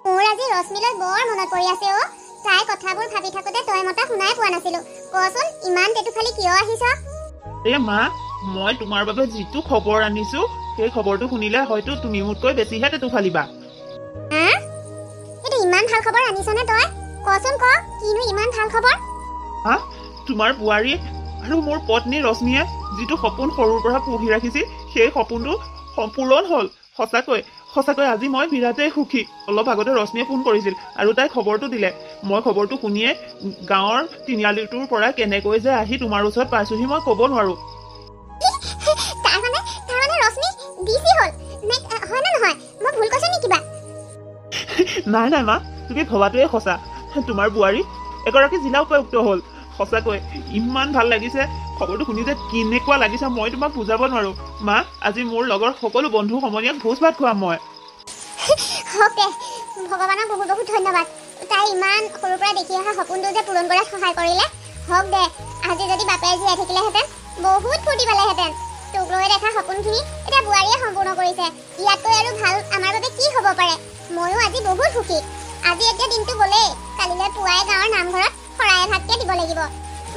মোৰ আজি ৰশ্মিলৈ বৰ মনত পৰি আছে অ'। তাই কথাবোৰ ভাবি থাকোঁতে তই মতা শুনাই পোৱা নাছিলোঁ। কচোন, ইমান তেতুফালি কিয় আহিছ? মা, মই তোমাৰ বাবে যিটো খবৰ আনিছো সেই খবৰটো শুনিলে হয়তো তুমি মোতকৈ বেছিহে তেতুফালিবা। হা? এইটো ইমান ভাল খবৰ আনিছনে তই? কচোন ক, কিনো ইমান ভাল খবৰ? হা? তোমাৰ বোৱাৰী আৰু মোৰ পত্নী ৰশ্মিয়ে যিটো সপোন সৰুৰ পৰা পুহি ৰাখিছিল সেই সপোনটো সম্পূৰণ হ'ল। সঁচাকৈ আজি মই বিৰাটেই সুখী। অলপ আগতে ৰশ্মিয়ে ফোন কৰিছিল আৰু তাই খবৰটো দিলে। মই খবৰটো শুনিয়ে গাঁৱৰ তিনিআলিটোৰ পৰা কেনেকৈ যে আহি তোমাৰ ওচৰত পাইছোহি মই ক'ব নোৱাৰো। তাৰমানে ৰশ্মি ডিচি হ'ল নে হয় নে নহয়? মই ভুল কৈছো নেকি কিবা? নাই মা, তুমি ভবাটোৱে সঁচা। তোমাৰ বোৱাৰী এগৰাকী জিলা উপায়ুক্ত হ'ল। সঁচাকৈ ইমান ভাল লাগিছে খবৰটো শুনি যে কেনেকুৱা লাগিছে মই তোমাক বুজাব নোৱাৰো। মা, আজি মোৰ লগৰ সকলো বন্ধু সমনীয়াক ভোজ ভাত খুৱাম মই। হওক দে, ভগৱানক বহুত বহুত ধন্যবাদ। তাই ইমান সৰুৰ পৰা দেখি অহা সপোনটো যে পূৰণ কৰাত সহায় কৰিলে। হওক দে, আজি যদি বাপে জীয়াই থাকিলেহেঁতেন বহুত ফূৰ্তি পালেহেঁতেন। তোক লৈ দেখা সপোনখিনি এতিয়া বোৱাৰীয়ে সম্পূৰ্ণ কৰিছে। ইয়াতকৈ আৰু ভাল আমাৰ বাবে কি হ'ব পাৰে? ময়ো আজি বহুত সুখী। আজি এতিয়া দিনটো গ'লেই, কালিলৈ পুৱাই গাঁৱৰ নামঘৰত শৰাই এভাগকে দিব লাগিব।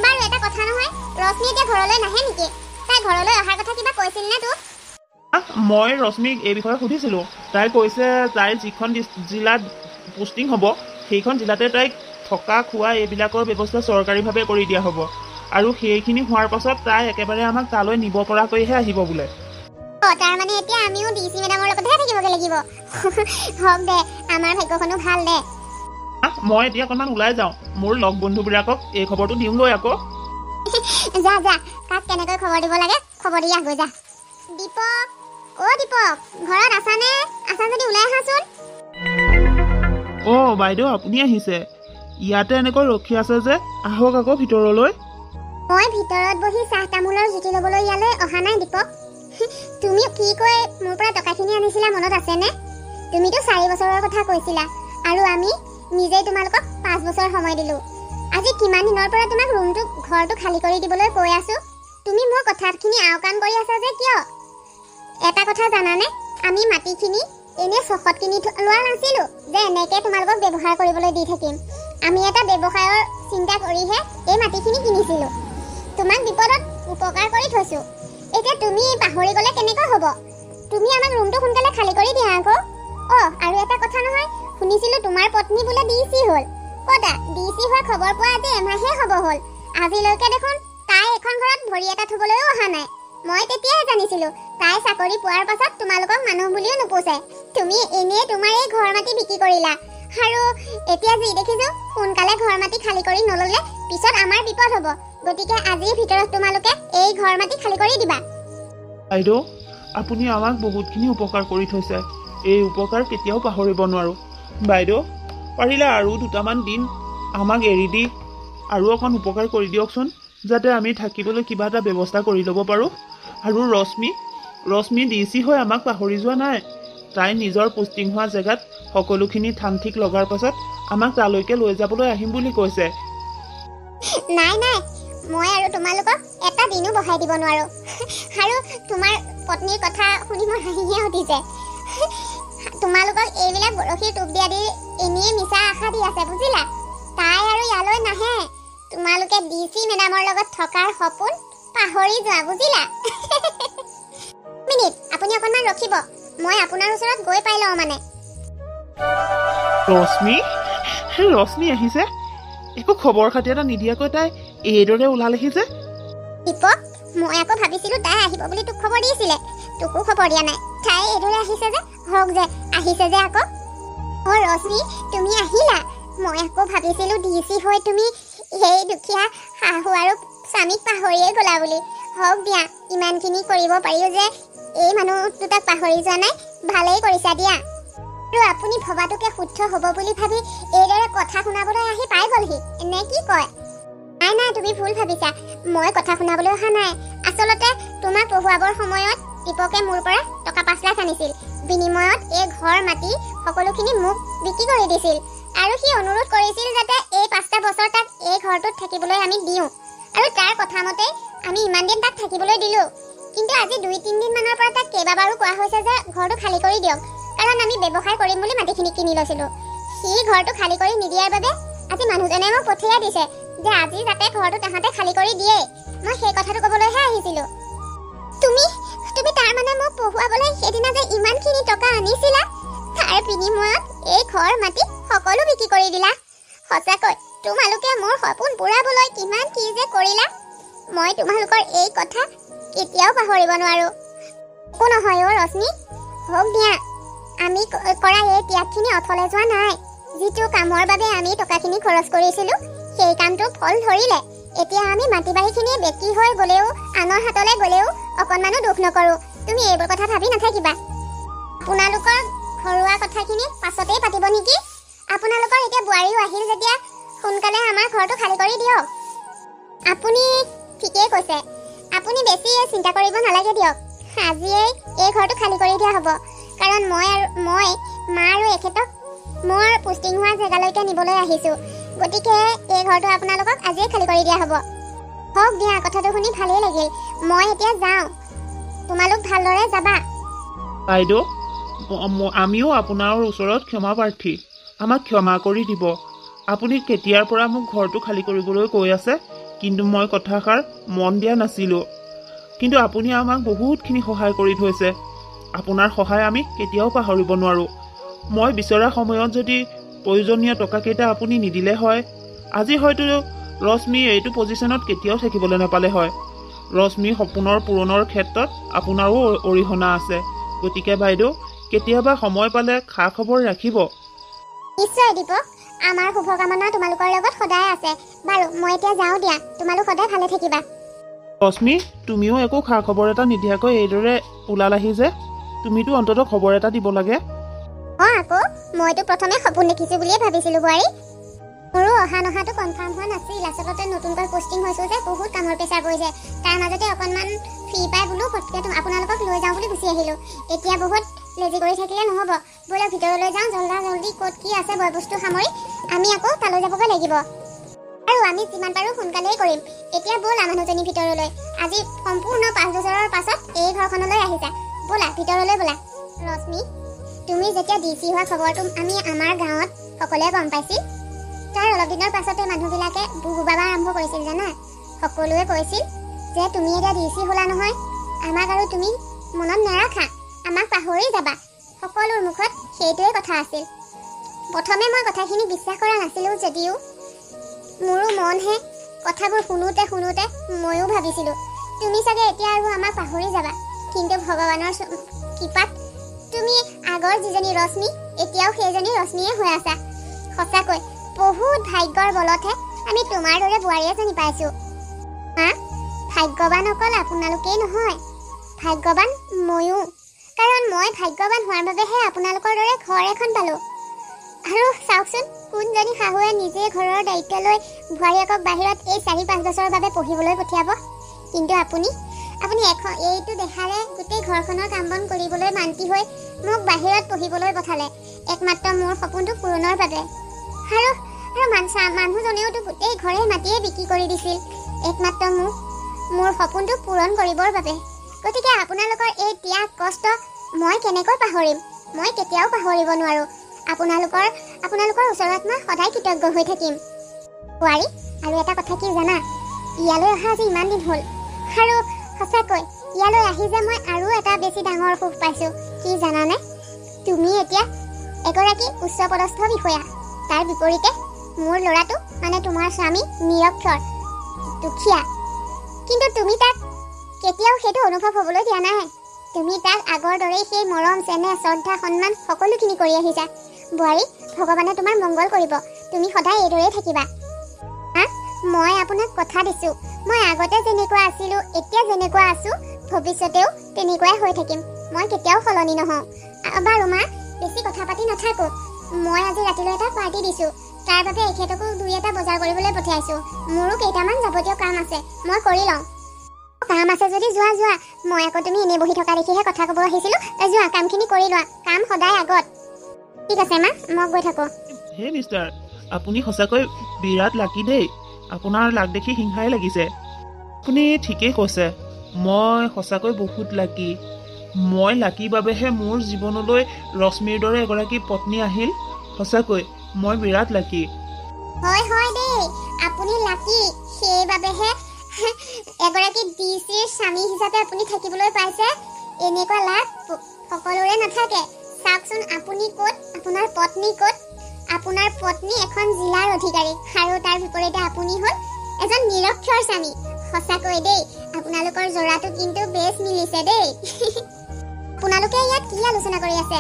বাৰু এটা কথা নহয়, ৰশ্মি এতিয়া ঘৰলৈ নাহে নেকি? তাই ঘৰলৈ অহাৰ কথা কিবা কৈছিল নে তোক? মই ৰশ্মিক এই বিষয়ে সুধিছিলোঁ। তাই কৈছে তাইৰ যিখন জিলাত পোষ্টিং হ'ব সেইখন জিলাতে তাইক থকা খোৱা এইবিলাকৰ ব্যৱস্থা চৰকাৰীভাৱে কৰি দিয়া হ'ব আৰু সেইখিনি হোৱাৰ পাছত তাই একেবাৰে আমাক তালৈ নিব পৰাকৈহে আহিব বোলে। তাৰমানে এতিয়া আমিও ডিচি মেডামৰ লগতহে থাকিবগৈ লাগিব। হওক দে, আমাৰ ভাগ্যখনো ভাল দে। মই এতিয়া অকণমান ওলাই যাওঁ, মোৰ লগ বন্ধুবিলাকক এই খবৰটো দিওঁগৈ আকৌ। যা, কাক কেনেকৈ খবৰ দিব লাগে খবৰ দি আহগৈ যা। দীপক, অ' দীপক, ঘৰত আছানে? আছা যদি ওলাই আহাচোন। অ' বাইদেউ, আপুনি আহিছে? ইয়াতে এনেকৈ ৰখি আছে যে, আহক আকৌ ভিতৰলৈ। মই ভিতৰত বহি চাহ তামোলৰ জুতি ল'বলৈ ইয়ালৈ অহা নাই দীপক। তুমি কি কৈ মোৰ পৰা টকাখিনি আনিছিলা মনত আছেনে? তুমিতো 4 বছৰৰ কথা কৈছিলা আৰু আমি নিজেই তোমালোকক 5 বছৰ সময় দিলোঁ। আজি কিমান দিনৰ পৰা তোমাক ঘৰটো খালী কৰি দিবলৈ কৈ আছোঁ। তুমি মোৰ কথাখিনি আওকাণ কৰি আছা যে কিয়? এটা কথা জানানে, আমি মাটিখিনি এনেই চখত কিনি লোৱা নাছিলোঁ যে এনেকৈ তোমালোকক ব্যৱহাৰ কৰিবলৈ দি থাকিম। আমি এটা ব্যৱসায়ৰ চিন্তা কৰিহে এই মাটিখিনি কিনিছিলোঁ। তোমাক বিপদত উপকাৰ কৰি থৈছোঁ। এতিয়া তুমি পাহৰি গ'লে কেনেকৈ হ'ব? তুমি আমাক ৰুমটো সোনকালে খালী কৰি দিয়া আকৌ। আৰু এটা কথা নহয়, শুনিছিলোঁ তোমাৰ পত্নী বোলে ডিচি হ'ল। ক'তা ডিচি হোৱা খবৰ পোৱা আজি এমাহে হ'ব হ'ল। আজিলৈকে দেখোন তাই এখন ঘৰত ভৰি এটা থ'বলৈও অহা নাই। মই তেতিয়াহে জানিছিলোঁ তাই চাকৰি পোৱাৰ পাছত তোমালোকক মানুহ বুলিও নোপোচে। তুমি এনেই তোমাৰ এই ঘৰ মাটি বিক্ৰী কৰিলা আৰু এতিয়া যি দেখিছোঁ সোনকালে ঘৰ মাটি খালী কৰি নল'লে পিছত আমাৰ বিপদ হ'ব। গতিকে আজিৰ ভিতৰত তোমালোকে এই ঘৰ মাটি খালী কৰি দিবা। বাইদেউ, আপুনি আমাক বহুতখিনি উপকাৰ কৰি থৈছে। এই উপকাৰ কেতিয়াও পাহৰিব নোৱাৰো। বাইদেউ, পাৰিলে আৰু 2টামান দিন আমাক এৰি দি আৰু অকণ উপকাৰ কৰি দিয়কচোন, যাতে আমি থাকিবলৈ কিবা এটা ব্যৱস্থা কৰি ল'ব পাৰোঁ। আৰু ৰশ্মি, ৰশ্মি ডিচি হৈ আমাক পাহৰি যোৱা নাই। তাই নিজৰ পোষ্টিং হোৱা জেগাত সকলোখিনি ঠান ঠিক লগাৰ পাছত আমাক তালৈকে লৈ যাবলৈ আহিম বুলি কৈছে। নাই নাই, মই আৰু তোমালোকক এটা দিনো বহাই দিব নোৱাৰো। আৰু তোমাৰ পত্নীৰ কথা শুনি মোৰ হাঁহিহে উঠিছে। তোমালোকক এইবিলাক বৰশীৰ টোপ দিয়া দি এনেই মিছা আশা দি আছে, বুজিলা? তাই আৰু ইয়ালৈ নাহে। তোমালোকে ডিচি মেডামৰ লগত থকাৰ সপোন পাহৰি যোৱা, বুজিলা? মিনিট, আপুনি অকণমান ৰখিব, মই আপোনাৰ ওচৰত গৈ পাই লওঁ মানে। ৰশ্মি আহিছে? একো খবৰ খাতি এটা নিদিয়াকৈ তাই এইদৰে ওলালেহি যে? দীপক, মই আকৌ ভাবিছিলো তাই আহিব বুলি তোক খবৰ দিছিলে। তোকো খবৰ দিয়া নাই। তাই এইদৰে আহিছে যে, হওক যে আহিছে যে আকৌ। অ ৰশ্মি, তুমি আহিলা? মই আকৌ ভাবিছিলো ডিচি হৈ তুমি সেই দুখীয়া শাহু আৰু স্বামীক পাহৰিয়ে গলা বুলি। হওক দিয়া, ইমানখিনি কৰিব পাৰিও যে এই মানুহ দুটাক পাহৰি যোৱা নাই, ভালেই কৰিছা দিয়া। আৰু আপুনি ভবাটোকে শুদ্ধ হ'ব বুলি ভাবি এইদৰে কথা শুনাবলৈ আহি পাই গ'লহি, নে কি কয়? নাই নাই, তুমি ভুল ভাবিছা। মই কথা শুনাবলৈ অহা নাই। আচলতে তোমাক পঢ়ুৱাবৰ সময়ত দীপকে মোৰ পৰা টকা 5 লাখ আনিছিল। বিনিময়ত এই ঘৰ মাটি সকলোখিনি মোক বিক্ৰী কৰি দিছিল। আৰু সি অনুৰোধ কৰিছিল যাতে এই 5টা বছৰ তাক এই ঘৰটোত থাকিবলৈ আমি দিওঁ। আৰু তাৰ কথা মতে আমি ইমান দিন তাক থাকিবলৈ দিলো। কিন্তু আজি 2-3 দিন মানৰ পৰা তাক কেইবাবাৰো কোৱা হৈছে যে ঘৰটো খালী কৰি দিয়ক, কাৰণ আমি ব্যৱসায় কৰিম বুলি মাটিখিনি কিনি লৈছিলো। সি ঘৰটো খালী কৰি নিদিয়াৰ বাবে আজি মানুহজনে মোক পঠিয়াই দিছে যে আজি যাতে ঘৰটো তাহাঁতে খালী কৰি দিয়ে। মই সেই কথাটো ক'বলৈহে আহিছিলো। তুমি তাৰ মানে মোক পঢ়ুৱাবলৈ সেইদিনা যে ইমানখিনি টকা আনিছিলা, তাৰ বিনিময়ত এই ঘৰ মাটি সকলো বিক্ৰী কৰি দিলা। সঁচাকৈ তোমালোকে মোৰ সপোন পূৰাবলৈ কিমান কি যে কৰিলা। মই তোমালোকৰ এই কথা কেতিয়াও পাহৰিব নোৱাৰো। একো নহয় অ ৰশ্মি, হওক দিয়া। আমি কৰা এই ত্যাগখিনি অথলে যোৱা নাই। যিটো কামৰ বাবে আমি টকাখিনি খৰচ কৰিছিলো, সেই কামটো ফল ধৰিলে। এতিয়া আমি মাটি বাৰীখিনি বেকি হৈ গ'লেও, আনৰ হাতলৈ গ'লেও অকণমানো দুখ নকৰো। তুমি এইবোৰ কথা ভাবি নাথাকিবা। আপোনালোকৰ ঘৰুৱা কথাখিনি পাছতেই পাতিব নেকি? আপোনালোকৰ এতিয়া বোৱাৰীও আহিল যেতিয়া সোনকালে আমাৰ ঘৰটো খালী কৰি দিয়ক। আপুনি ঠিকেই কৈছে। আপুনি বেছি চিন্তা কৰিব নালাগে দিয়ক। আজিয়েই এই ঘৰটো খালী কৰি দিয়া হ'ব, কাৰণ মই মা আৰু এখেতক মোৰ পোষ্টিং হোৱা জেগালৈকে নিবলৈ আহিছোঁ। গতিকে এই ঘৰটো আপোনালোকক আজিয়ে খালী কৰি দিয়া হ'ব। হওক দিয়া, কথাটো শুনি ভালেই লাগিল। মই এতিয়া যাওঁ, তোমালোক ভালদৰে যাবা। বাইদেউ, আমিও আপোনাৰ ওচৰত ক্ষমা প্ৰাৰ্থী। আমাক ক্ষমা কৰি দিব। আপুনি কেতিয়াৰ পৰা মোক ঘৰটো খালী কৰিবলৈ কৈ আছে, কিন্তু মই কথাষাৰ মন দিয়া নাছিলোঁ। কিন্তু আপুনি আমাক বহুতখিনি সহায় কৰি থৈছে। আপোনাৰ সহায় আমি কেতিয়াও পাহৰিব নোৱাৰোঁ। মই বিচৰা সময়ত যদি প্ৰয়োজনীয় টকাকেইটা আপুনি নিদিলে হয়, আজি হয়তো ৰশ্মি এইটো পজিশ্যনত কেতিয়াও থাকিবলৈ নাপালে হয়। ৰশ্মিৰ সপোনৰ পূৰণৰ ক্ষেত্ৰত আপোনাৰো অৰিহণা আছে। গতিকে বাইদেউ, কেতিয়াবা সময় পালে খা খবৰ ৰাখিব। নিশ্চয় দীপক, আমাৰ শুভকামনা তোমালোকৰ লগত সদায় আছে। বাৰু মই এতিয়া যাওঁ দিয়া, তোমালোক সদায় ভালে থাকিবা। ৰশ্মি, তুমিও একো খা খবৰ এটা নিদিয়াকৈ এইদৰে ওলালাহি যে? তুমিতো অন্ততঃ খবৰ এটা দিব লাগে। আকৌ মইতো প্ৰথমে সপোন দেখিছো বুলিয়ে ভাবিছিলো বোৱাৰী। মোৰো অহা নহাটো কনফাৰ্ম হোৱা নাছিল। আচলতে নতুনকৈ পোষ্টিং হৈছো যে বহুত কামৰ প্ৰেছাৰ পৰিছে। তাৰ মাজতে অকণমান ফ্ৰী পাই বোলো ফটকে আপোনালোকক লৈ যাওঁ বুলি গুচি আহিলো। এতিয়া বহুত লেজি কৰি থাকিলে নহ'ব। ব'লক ভিতৰলৈ যাওঁ, জল্দি ক'ত কি আছে বয় বস্তু সামৰি আমি আকৌ তালৈ যাবগৈ লাগিব। আৰু আমি যিমান পাৰোঁ সোনকালেই কৰিম। এতিয়া ব'লা মানুহজনী ভিতৰলৈ। আজি সম্পূৰ্ণ 5 বছৰৰ পাছত এই ঘৰখনলৈ আহিছা। ব'লা ভিতৰলৈ ব'লা। ৰশ্মি, তুমি যেতিয়া ডিচি হোৱা খবৰটো আমি আমাৰ গাঁৱত সকলোৱে গম পাইছিল, তাৰ অলপ দিনৰ পাছতে মানুহবিলাকে বুবাবা আৰম্ভ কৰিছিল জানা। সকলোৱে কৈছিল যে তুমি এতিয়া ডিচি হ'লা নহয়, আমাক আৰু তুমি মনত নাৰাখা, আমাক পাহৰি যাবা। সকলোৰ মুখত সেইটোৱে কথা আছিল। প্ৰথমে মই কথাখিনি বিশ্বাস কৰা নাছিলোঁ যদিও মোৰো মনহে কথাবোৰ শুনোতে ময়ো ভাবিছিলোঁ তুমি চাগে এতিয়া আৰু আমাক পাহৰি যাবা। কিন্তু ভগৱানৰ কৃপাত তুমি আগৰ যিজনী ৰশ্মি এতিয়াও সেইজনী ৰশ্মিয়ে হৈ আছা। সঁচাকৈ বহুত ভাগ্যৰ বলতহে আমি তোমাৰ দৰে বোৱাৰী এজনী পাইছোঁ। হা, ভাগ্যৱান অকল আপোনালোকেই নহয়, ভাগ্যৱান ময়ো। কাৰণ মই ভাগ্যৱান হোৱাৰ বাবেহে আপোনালোকৰ দৰে ঘৰ এখন পালোঁ। আৰু চাওকচোন, কোনজনী শাহুৱে নিজে ঘৰৰ দায়িত্ব লৈ বোৱাৰীয়েকক বাহিৰত এই 4-5 বছৰৰ বাবে পঢ়িবলৈ পঠিয়াব। কিন্তু আপুনি এইটো দেখাৰে গোটেই ঘৰখনৰ কাম বন কৰিবলৈ মান্তি হৈ মোক বাহিৰত পঢ়িবলৈ পঠালে একমাত্ৰ মোৰ সপোনটো পূৰণৰ বাবে। আৰু মানুহজনেওতো গোটেই ঘৰে মাটিয়ে বিক্ৰী কৰি দিছিল একমাত্ৰ মোৰ সপোনটো পূৰণ কৰিবৰ বাবে। গতিকে আপোনালোকৰ এই ত্যাগ কষ্ট মই কেনেকৈ পাহৰিম? মই কেতিয়াও পাহৰিব নোৱাৰোঁ। আপোনালোকৰ ওচৰত মই সদায় কৃতজ্ঞ হৈ থাকিম। বোৱাৰী, আৰু এটা কথা কি জানা? ইয়ালৈ অহা আজি ইমান দিন হ'ল, আৰু সঁচাকৈ ইয়ালৈ আহি যে মই আৰু এটা বেছি ডাঙৰ সুখ পাইছোঁ। কি জানানে? তুমি এতিয়া এগৰাকী উচ্চপদস্থ বিষয়া। তাৰ বিপৰীতে মোৰ ল'ৰাটো মানে তোমাৰ স্বামী নিৰক্ষৰ দুখীয়া। কিন্তু তুমি তাক কেতিয়াও সেইটো অনুভৱ হ'বলৈ দিয়া নাই। তুমি তাক আগৰ দৰেই সেই মৰম চেনেহ শ্ৰদ্ধা সন্মান সকলোখিনি কৰি আহিছা। বোৱাৰী, ভগৱানে তোমাৰ মংগল কৰিব। তুমি সদায় এইদৰেই থাকিবা। মই আপোনাক কথা দিছোঁ, মই আগতে যেনেকুৱা আছিলোঁ এতিয়া যেনেকুৱা আছোঁ ভৱিষ্যতেও তেনেকুৱাই হৈ থাকিম। মই কেতিয়াও সলনি নহওঁ। বাৰু মা, বেছি কথা পাতি নাথাকোঁ। মই আজি ৰাতিলৈ এটা পাৰ্টি দিছোঁ। তাৰ বাবে এখেতকো দুই এটা বজাৰ কৰিবলৈ পঠিয়াইছোঁ। মোৰো কেইটামান যাৱতীয় কাম আছে, মই কৰি লওঁ। কাম আছে যদি যোৱা। মই আকৌ তুমি এনেই বহি থকা দেখিহে কথা ক'ব আহিছিলোঁ। যোৱা, কামখিনি কৰি লোৱা। কাম সদায় আগত। ঠিক আছে মা, মই গৈ থাকোঁ। হে মিষ্টাৰ, আপুনি সঁচাকৈ বিৰাট লাকি দেই। আপোনাৰ লাক দেখি হিংসাই লাগিছে। আপুনি ঠিকেই কৈছে, মই সঁচাকৈ বহুত লাকি। মই লাকি বাবেহে মোৰ জীৱনলৈ ৰশ্মিৰ দৰে এগৰাকী পত্নী আহিল। সঁচাকৈ মই বিৰাট লাকি। হয় দেই, আপুনি লাকি। সেইবাবেহে এগৰাকী ডিচিৰ স্বামী হিচাপে আপুনি থাকিবলৈ পাইছে। এনেকুৱা লাভ সকলোৰে নাথাকে। চাওকচোন, আপুনি ক'ত, আপোনাৰ পত্নী ক'ত? আপোনাৰ পত্নী এখন জিলাৰ অধিকাৰী, আৰু তাৰ বিপৰীতে আপুনি হ'ল এজন নিৰক্ষৰ স্বামী। সঁচাকৈ দেই, আপোনালোকৰ জোৰাটো কিন্তু বেছ মিলিছে দেই। আপোনালোকে ইয়াত কি আলোচনা কৰি আছে?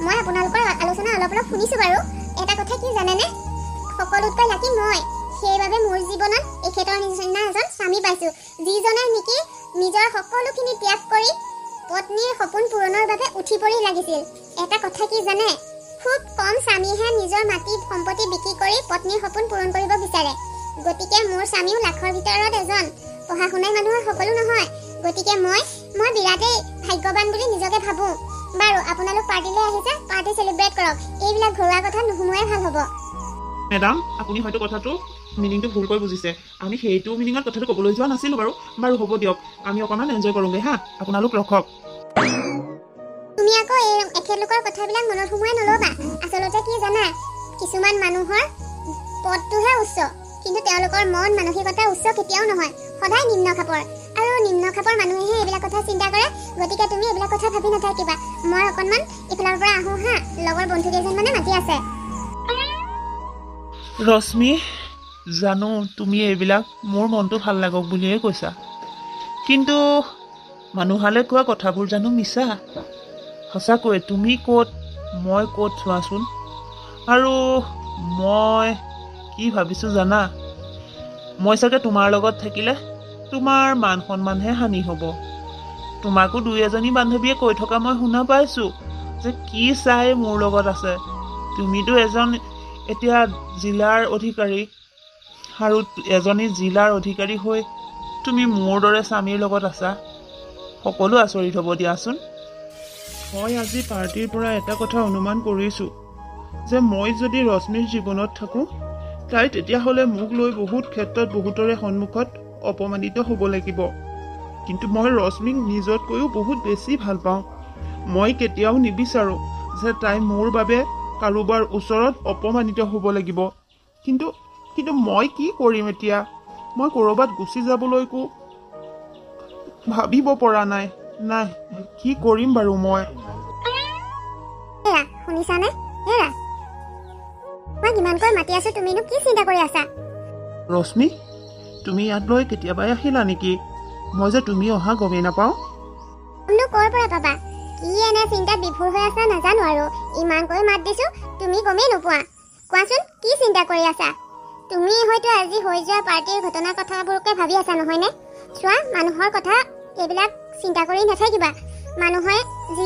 মই আপোনালোকৰ আলোচনা অলপ শুনিছোঁ বাৰু। এটা কথা কি জানেনে? সকলোতকৈ লাকি মই। সেইবাবে মোৰ জীৱনত এখেতৰ নিচিনা এজন স্বামী পাইছোঁ, যিজনে নেকি নিজৰ সকলোখিনি ত্যাগ কৰি পত্নীৰ সপোন পূৰণৰ বাবে উঠি পৰি লাগিছিল। এটা কথা কি জানে? খুব কম স্বামীহে নিজৰ মাটি সম্পত্তি বিক্ৰী কৰি পত্নীৰ সপোন পূৰণ কৰিব বিচাৰে। গতিকে মোৰ স্বামীও লাখৰ ভিতৰত এজন। পঢ়া শুনাই মানুহৰ সকলো নহয়। গতিকে মই বিৰাটেই ভাগ্যৱান বুলি নিজকে ভাবোঁ। বাৰু, আপোনালোক পাৰ্টিলৈ আহিছে, পাৰ্টি চেলিব্ৰেট কৰক। এইবিলাক ঘৰুৱা কথা নুশুনোৱাই ভাল হ'ব। মেডাম, আপুনি হয়তো কথাটো মিনিংটো ভুলকৈ বুজিছে। আমি সেইটো মিনিঙত কথাটো ক'বলৈ যোৱা নাছিলোঁ বাৰু। বাৰু হ'ব দিয়ক, আমি অকণমান এনজয় কৰোঁগৈ হা। আপোনালোক ৰখক। তুমি আকৌ এখেতলোকৰ কথাবিলাক মনত সোমোৱাই নল'বা। আচলতে কি জানা, কিছুমান মানুহৰ পদটোহে উচ্চ, কিন্তু তেওঁলোকৰ মন মানসিকতা উচ্চ কেতিয়াও নহয়, সদায় নিম্ন খাপৰ। আৰু নিম্ন খাপৰ মানুহেহে এইবিলাক কথা চিন্তা কৰে। গতিকে তুমি এইবিলাক কথা ভাবি নাথাকিবা। মই অকণমান ইফালৰ পৰা আহোঁ হা, লগৰ বন্ধু কেইজনমানে মাতি আছে। ৰশ্মি, জানো তুমি এইবিলাক মোৰ মনটো ভাল লাগক বুলিয়ে কৈছা, কিন্তু মানুহলে কোৱা কথাবোৰ জানো মিছা? সঁচাকৈ তুমি ক'ত মই ক'ত চোৱাচোন। আৰু মই কি ভাবিছোঁ জানা? মই চাগে তোমাৰ লগত থাকিলে তোমাৰ মান সন্মানহে হানি হ'ব। তোমাকো দুই এজনী বান্ধৱীয়ে কৈ থকা মই শুনা পাইছোঁ যে কি চাই মোৰ লগত আছে। তুমিতো এজন এতিয়া জিলাৰ অধিকাৰী, আৰু এজনী জিলাৰ অধিকাৰী হৈ তুমি মোৰ দৰে স্বামীৰ লগত আছা। সকলো আচৰিত হ'ব দিয়াচোন। মই আজি পাৰ্টিৰ পৰা এটা কথা অনুমান কৰিছোঁ যে মই যদি ৰশ্মিৰ জীৱনত থাকোঁ, তাই তেতিয়াহ'লে মোক লৈ বহুত ক্ষেত্ৰত বহুতৰে সন্মুখত অপমানিত হ'ব লাগিব। কিন্তু মই ৰশ্মিক নিজতকৈও বহুত বেছি ভাল পাওঁ। মই কেতিয়াও নিবিচাৰোঁ যে তাই মোৰ বাবে কাৰোবাৰ ওচৰত অপমানিত হ'ব লাগিব। কিন্তু মই কি কৰিম এতিয়া? মই ক'ৰবাত গুচি যাবলৈকো ভাবিব পৰা নাই। কি কৰিম বাৰু মই? শুনিছানে? মই কিমানকৈ মাতি আছো, তুমিনো কি চিন্তা কৰি আছা? ৰশ্মি, তুমি ইয়াতলৈ কেতিয়াবাই আহিলা নেকি? মই যে তুমি অহা গমেই নাপাওঁ। তুমিনো ক'ৰ পৰা পাবা? কি এনে চিন্তাত বিভোৰ হৈ আছা নাজানো, আৰু ইমানকৈ মাত দিছো তুমি গমেই নোপোৱা। কোৱাচোন, কি চিন্তা কৰি আছা? তুমি হয়তো আজি হৈ যোৱা পাৰ্টিৰ ঘটনাৰ কথাবোৰকে ভাবি আছা, নহয়নে? চোৱা, মানুহৰ কথা এইবিলাক চিন্তা কৰি নাথাকিবা। মানুহে যি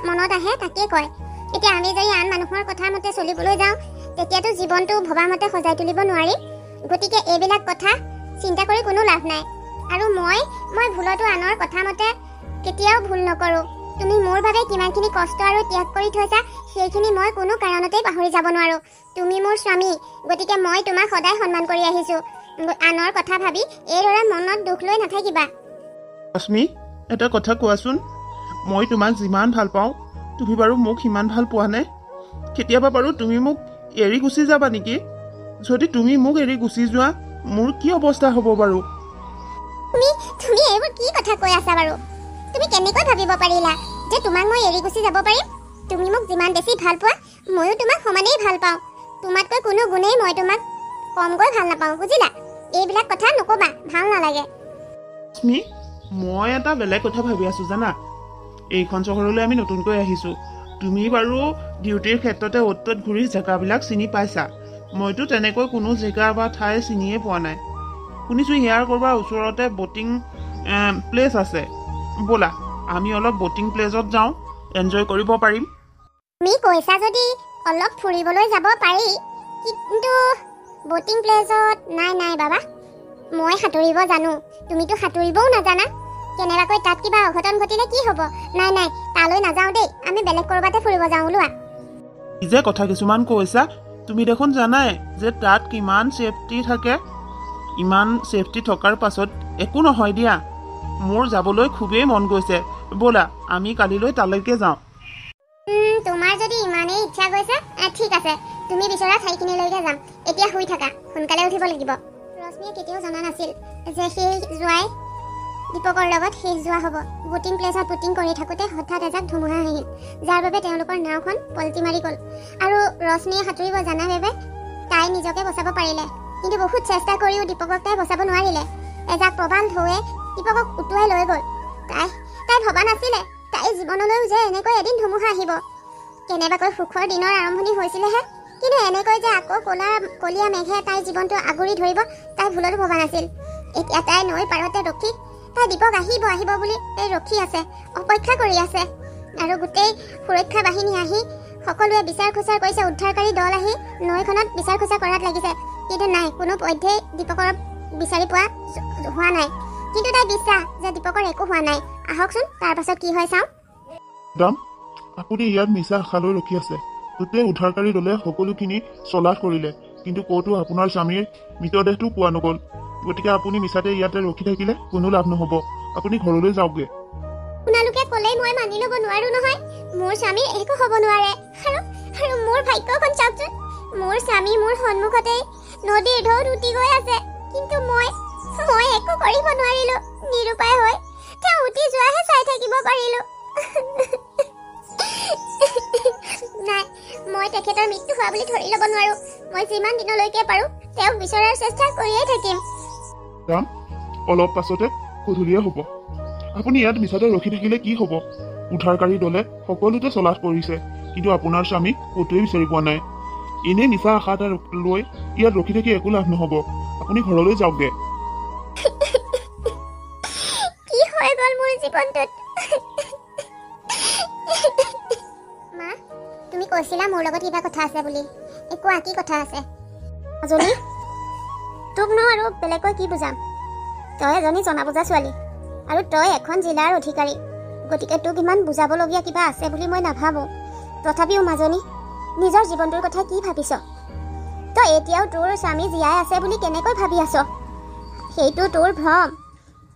মনত আহে তাকেই কয়। এতিয়া আমি যদি আন মানুহৰ কথা মতে চলিবলৈ যাওঁ, তেতিয়াতো জীৱনটো ভবা মতে সজাই তুলিব নোৱাৰিম। গতিকে এইবিলাক কথা চিন্তা কৰি কোনো লাভ নাই। আৰু মই ভুলতো আনৰ কথা মতে কেতিয়াও ভুল নকৰোঁ। তুমি মোৰ বাবে কিমানখিনি কষ্ট আৰু ত্যাগ কৰি থৈছা সেইখিনি মই কোনো কাৰণতেই পাহৰি যাব নোৱাৰোঁ। তুমি মোৰ স্বামী, গতিকে মই তোমাক সদায় সন্মান কৰি আহিছোঁ। আনৰ কথা ভাবি এইদৰে মনত দুখ লৈ নাথাকিবা। ৰশ্মি, এটা কথা কোৱাচোন, মই তোমাক যিমান ভাল পাওঁ তুমি বাৰু মোক সিমান ভাল পোৱা নে? কেতিয়াবা বাৰু তুমি মোক এৰি গুচি যাবা নেকি? যদি তুমি মোক এৰি গুচি যোৱা মোৰ কি অৱস্থা হ'ব বাৰু? তুমি এইবোৰ কি কথা কৈ আছা বাৰু? তুমি কেনেকৈ ভাবিব পাৰিলা যে তোমাক মই এৰি গুচি যাব পাৰিম? তুমি মোক যিমান বেছি ভাল পোৱা ময়ো তোমাক সমানেই ভাল পাওঁ। তোমাতকৈ কোনো গুণেই মই তোমাক কমকৈ ভাল নাপাওঁ, বুজিলা? এইবিলাক কথা নক'বা, ভাল নালাগে। ৰশ্মি, মই এটা বেলেগ কথা ভাবি আছোঁ জানা। এইখন চহৰলৈ আমি নতুনকৈ আহিছোঁ। তুমি বাৰু ডিউটিৰ ক্ষেত্ৰতে অ'ত ত'ত ঘূৰি জেগাবিলাক চিনি পাইছা। মইতো তেনেকৈ কোনো জেগা বা ঠাই চিনিয়ে পোৱা নাই। শুনিছোঁ ইয়াৰ ক'ৰবাৰ ওচৰতে ব'টিং প্লেচ আছে। ব'লা আমি অলপ ব'টিং প্লেচত যাওঁ, এনজয় কৰিব পাৰিম। তুমি কৈছা যদি অলপ ফুৰিবলৈ যাব পাৰি, কিন্তু ব'টিং প্লেচত নাই বাবা। মই সাঁতুৰিব জানো, তুমিতো সাঁতুৰিবও নাজানা। কেনেবাকৈ তাত কিবা অঘটন ঘটিলে কি হ'ব? নাই তালৈ নাযাওঁ দেই, আমি বেলেগ ক'ৰবাতে ফুৰিব যাওঁ, ওলোৱা। কি যে কথা কিছুমান কৈছা, তুমি দেখোন জানাই যে তাত কিমান ছেফটি থাকে। ইমান ছেফটি থকাৰ পাছত একো নহয় দিয়া। মোৰ যাবলৈ খুবেই মন গৈছে। ব'লা আমি কালিলৈ তালৈকে যাওঁ। তোমাৰ যদি ইমানেই ইচ্ছা গৈছে ঠিক আছে, তুমি বিচৰা ঠাইখিনিলৈকে যাম। এতিয়া শুই থাকা, সোনকালে উঠিব লাগিব। ৰশ্মিয়ে কেতিয়াও জনা নাছিল যে সেই যোৱাই দীপকৰ লগত শেষ যোৱা হ'ব। ব'টিং প্লেচত ব'টিং কৰি থাকোঁতে হঠাৎ এজাক ধুমুহা আহিল, যাৰ বাবে তেওঁলোকৰ নাওখন পলটি মাৰি গ'ল। আৰু ৰশ্মিয়ে সাঁতুৰিব জানাৰ বাবে তাই নিজকে বচাব পাৰিলে, কিন্তু বহুত চেষ্টা কৰিও দীপকক তাই বচাব নোৱাৰিলে। এজাক প্ৰবল ঢৌৱে দীপকক উটুৱাই লৈ গ'ল। তাই ভবা নাছিলে তাইৰ জীৱনলৈও যে এনেকৈ এদিন ধুমুহা আহিব। কেনেবাকৈ সুখৰ দিনৰ আৰম্ভণি হৈছিলেহে, কিন্তু এনেকৈ যে আকৌ কলীয়া মেঘে তাইৰ জীৱনটো আগুৰি ধৰিব তাই ভুলতো ভবা নাছিল। এতিয়া তাই নৈৰ পাৰতে ৰখি তাই দীপক আহিব বুলি তাই ৰখি আছে, অপেক্ষা কৰি আছে। আৰু গোটেই সুৰক্ষা বাহিনী আহি সকলোৱে বিচাৰ খোচাৰ কৰিছে, উদ্ধাৰকাৰী দল আহি নৈখনত বিচাৰ খোচাৰ কৰাত লাগিছে, কিন্তু নাই, কোনো পধ্যেই দীপকৰ বিচাৰি পোৱা হোৱা নাই। কিন্তু তাই বিশ্বাস যে দীপকৰ একো হোৱা নাই। আহকচোন তাৰ পাছত কি হয় চাওঁ। দাম, আপুনি ইয়াত মিছা আশালৈ ৰখি আছে। গোটেই উদ্ধাৰকাৰী দলে সকলোখিনি চলাথ কৰিলে, কিন্তু ক'তো আপোনাৰ স্বামীৰ মৃতদেহটো পোৱা নগ'ল। গতিকে আপুনি মিছাতে ইয়াতে ৰখি থাকিলে কোনো লাভ নহ'ব। আপুনি ঘৰলৈ যাওকগৈ। আপোনালোকে ক'লেই মই মানি ল'ব নোৱাৰো নহয়। মোৰ স্বামীৰ একো হ'ব নোৱাৰে। আৰু মোৰ ভাগ্যখন চাওকচোন, মোৰ স্বামী মোৰ সন্মুখতেই নদীৰ ঢৌত উটি গৈ আছে, কিন্তু মই একো কৰিব নোৱাৰিলো। নিৰুপায় হৈ তেওঁ উটি যোৱাহে চাই থাকিব পাৰিলো। নাই, মই তেখেতৰ মৃত্যু হোৱা বুলি ধৰি ল'ব নোৱাৰো। মই যিমান দিনলৈকে পাৰো তেওঁক বিচৰাৰ চেষ্টা কৰিয়েই থাকিম। দাম, অলপ পাছতে গধূলিয়ে হ'ব। আপুনি ইয়াত মিছাতে ৰখি থাকিলে কি হ'ব? উদ্ধাৰকাৰী দলে সকলোতে চলাথ কৰিছে, কিন্তু আপোনাৰ স্বামীক ক'তোৱে বিচাৰি পোৱা নাই। এনেই মিছা আশা এটা লৈ ইয়াত ৰখি থাকি একো লাভ নহ'ব। আপুনি ঘৰলৈ যাওকগৈ। কি হৈ গ'ল মোৰ জীৱনটোত? মা, তুমি কৈছিলা মোৰ লগত কিবা কথা আছে বুলি। কোৱা, কি কথা আছে? মাজনী, তোকনো আৰু বেলেগকৈ কি বুজাম? তই এজনী জনা বুজা ছোৱালী, আৰু তই এখন জিলাৰ অধিকাৰী। গতিকে তোক ইমান বুজাবলগীয়া কিবা আছে বুলি মই নাভাবোঁ। তথাপিও মাজনী, নিজৰ জীৱনটোৰ কথা কি ভাবিছ? তই এতিয়াও তোৰ স্বামী জীয়াই আছে বুলি কেনেকৈ ভাবি আছ? সেইটো তোৰ ভ্ৰম।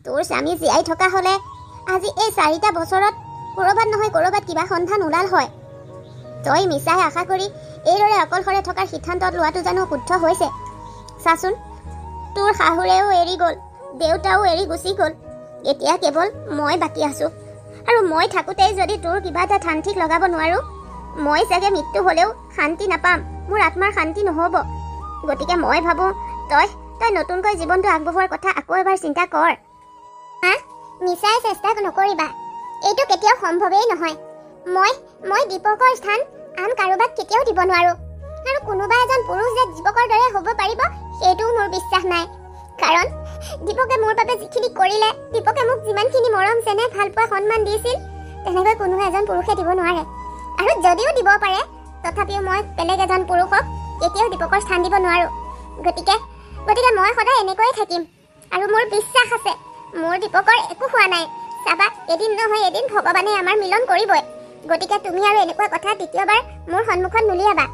তোৰ স্বামী জীয়াই থকা হ'লে আজি এই 4টা বছৰত ক'ৰবাত নহয় ক'ৰবাত কিবা সন্ধান ওলাল হয়। তই মিছাই আশা কৰি এইদৰে অকলশৰে থকাৰ সিদ্ধান্তত লোৱাটো জানো শুদ্ধ হৈছে? চাচোন, তোৰ শাহুৰেও এৰি গ'ল, দেউতাও এৰি গুচি গ'ল। এতিয়া কেৱল মই বাকী আছোঁ, আৰু মই থাকোঁতেই যদি তোৰ কিবা এটা ঠান ঠিক লগাব নোৱাৰোঁ, মই চাগে মৃত্যু হ'লেও শান্তি নাপাম, মোৰ আত্মাৰ শান্তি নহ'ব। গতিকে মই ভাবোঁ তই নতুনকৈ জীৱনটো আগবঢ়োৱাৰ কথা আকৌ এবাৰ চিন্তা কৰ। মিছাই চেষ্টা নকৰিবা, এইটো কেতিয়াও সম্ভৱেই নহয়। মই দীপকৰ স্থান আন কাৰোবাক কেতিয়াও দিব নোৱাৰোঁ, আৰু কোনোবা এজন পুৰুষ যে দীপকৰ দৰে হ'ব পাৰিব সেইটোও মোৰ বিশ্বাস নাই। কাৰণ দীপকে মোৰ বাবে যিখিনি কৰিলে, দীপকে মোক যিমানখিনি মৰম চেনেহ ভালপোৱা সন্মান দিছিল, তেনেকৈ কোনো এজন পুৰুষে দিব নোৱাৰে। আৰু যদিও দিব পাৰে, তথাপিও মই বেলেগ এজন পুৰুষক কেতিয়াও দীপকৰ স্থান দিব নোৱাৰোঁ। গতিকে মই সদায় এনেকৈয়ে থাকিম, আৰু মোৰ বিশ্বাস আছে মোৰ দীপকৰ একো হোৱা নাই। চাবা, এদিন নহয় এদিন ভগৱানে আমাৰ মিলন কৰিবই। গতিকে তুমি আৰু এনেকুৱা কথা দ্বিতীয়বাৰ মোৰ সন্মুখত নুলিয়াবা।